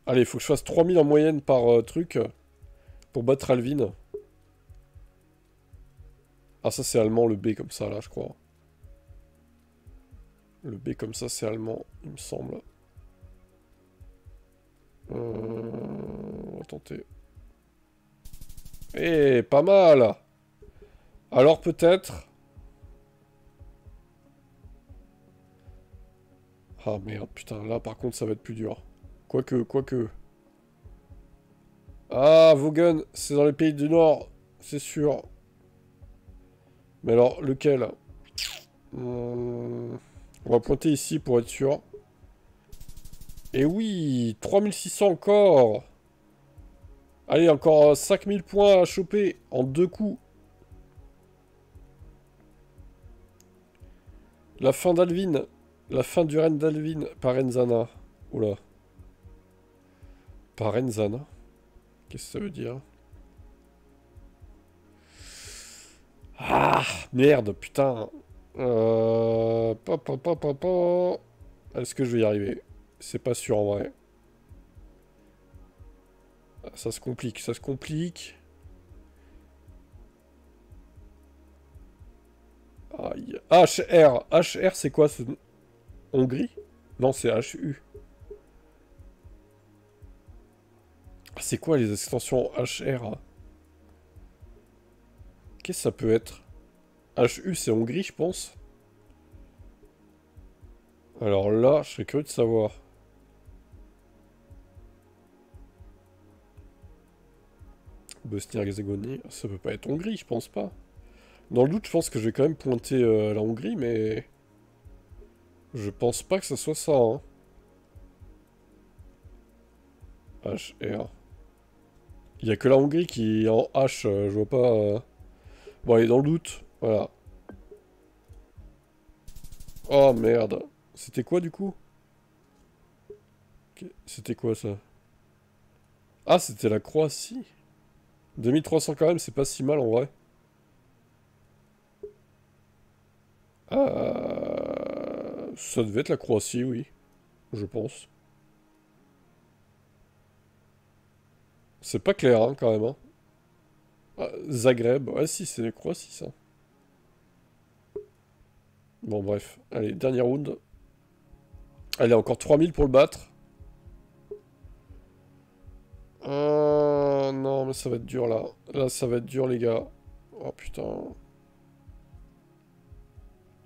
Allez, il faut que je fasse 3000 en moyenne par truc pour battre Alvin. Ah, ça c'est allemand, le B comme ça, là, je crois. Le B comme ça, c'est allemand, il me semble. On va tenter. Eh, pas mal. Alors peut-être... Ah merde, putain, là par contre ça va être plus dur. Quoique. Ah, Vaughan, c'est dans les pays du Nord, c'est sûr. Mais alors, lequel On va pointer ici pour être sûr. Et oui, 3600 encore. Allez, encore 5000 points à choper en 2 coups. La fin d'Alvin. La fin du règne d'Alvin par Enzana. Oula. Par Enzana. Qu'est-ce que ça veut dire? Ah, merde, putain. Est-ce que je vais y arriver? C'est pas sûr en vrai. Ça se complique, ça se complique. Aïe. HR. HR, c'est quoi ce... Hongrie? Non, c'est HU. C'est quoi les extensions HR? Qu'est-ce que ça peut être? HU, c'est Hongrie, je pense. Alors là, je serais curieux de savoir. Bosnie-Herzégovine, ça peut pas être Hongrie, je pense pas. Dans le doute, je pense que je vais quand même pointer la Hongrie, mais... Je pense pas que ce soit ça, hein. HR. Il y a que la Hongrie qui est en H, je vois pas... Bon, allez, dans le doute, voilà. Oh, merde. C'était quoi, du coup? C'était quoi, ça? Ah, c'était la Croatie. 2300 quand même, c'est pas si mal, en vrai. Ça devait être la Croatie, oui. Je pense. C'est pas clair, hein, quand même, hein. Ah, Zagreb. Ouais, si, c'est la Croatie, ça. Bon, bref. Allez, dernier round. Allez, encore 3000 pour le battre. Non, mais ça va être dur, là. Là, ça va être dur, les gars. Oh, putain.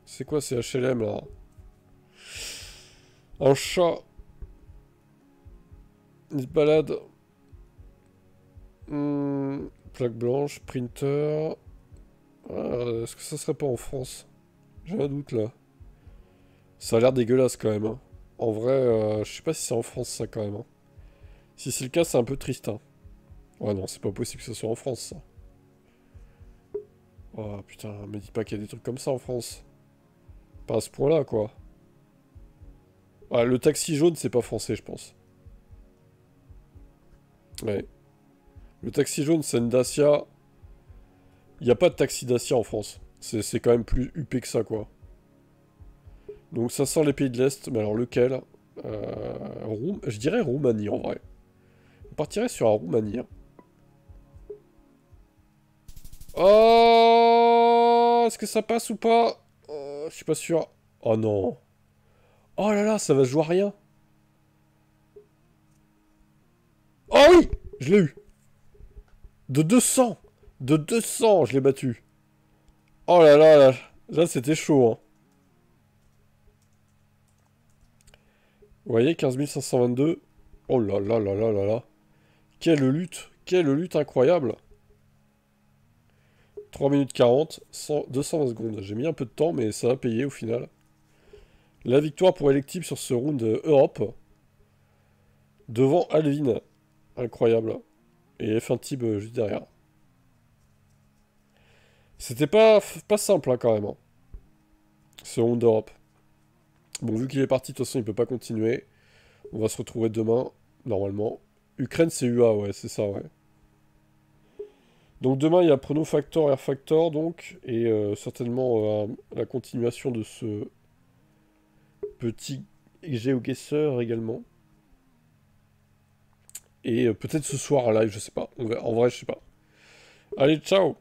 C'est quoi ces HLM, là? Un chat. Il se balade. Plaque blanche, printer. Est-ce que ça serait pas en France? J'ai un doute, là. Ça a l'air dégueulasse, quand même, hein. En vrai, je sais pas si c'est en France, ça, quand même, hein. Si c'est le cas, c'est un peu triste, hein. Ouais, non, c'est pas possible que ce soit en France, ça. Oh, putain, me dis pas qu'il y a des trucs comme ça en France. Pas à ce point-là, quoi. Ah, le taxi jaune, c'est pas français, je pense. Ouais. Le taxi jaune, c'est une Dacia. Il n'y a pas de taxi Dacia en France. C'est quand même plus huppé que ça, quoi. Donc ça sent les pays de l'Est, mais alors lequel? Je dirais Roumanie, en vrai. On partirait sur la Roumanie, hein. Oh, est-ce que ça passe ou pas? Je suis pas sûr. Oh non. Oh là là, ça va se jouer à rien. Oh oui! Je l'ai eu. De 200. De 200, je l'ai battu. Oh là là, là c'était chaud, hein. Vous voyez, 15 522. Oh là là là là là là. Quelle lutte incroyable. 3 minutes 40, 220 secondes. J'ai mis un peu de temps, mais ça va payer au final. La victoire pour Electib sur ce round Europe. Devant Alvin. Incroyable. Et F1 Tib juste derrière. C'était pas simple, hein, quand même, hein, ce round d'Europe. Bon, vu qu'il est parti, de toute façon, il peut pas continuer. On va se retrouver demain, normalement. Ukraine, c'est UA, ouais, c'est ça, ouais. Donc demain, il y a Prono Factor, Air Factor, donc, et certainement la continuation de ce petit GeoGuessr également. Et peut-être ce soir, en live, je sais pas. En vrai, je sais pas. Allez, ciao!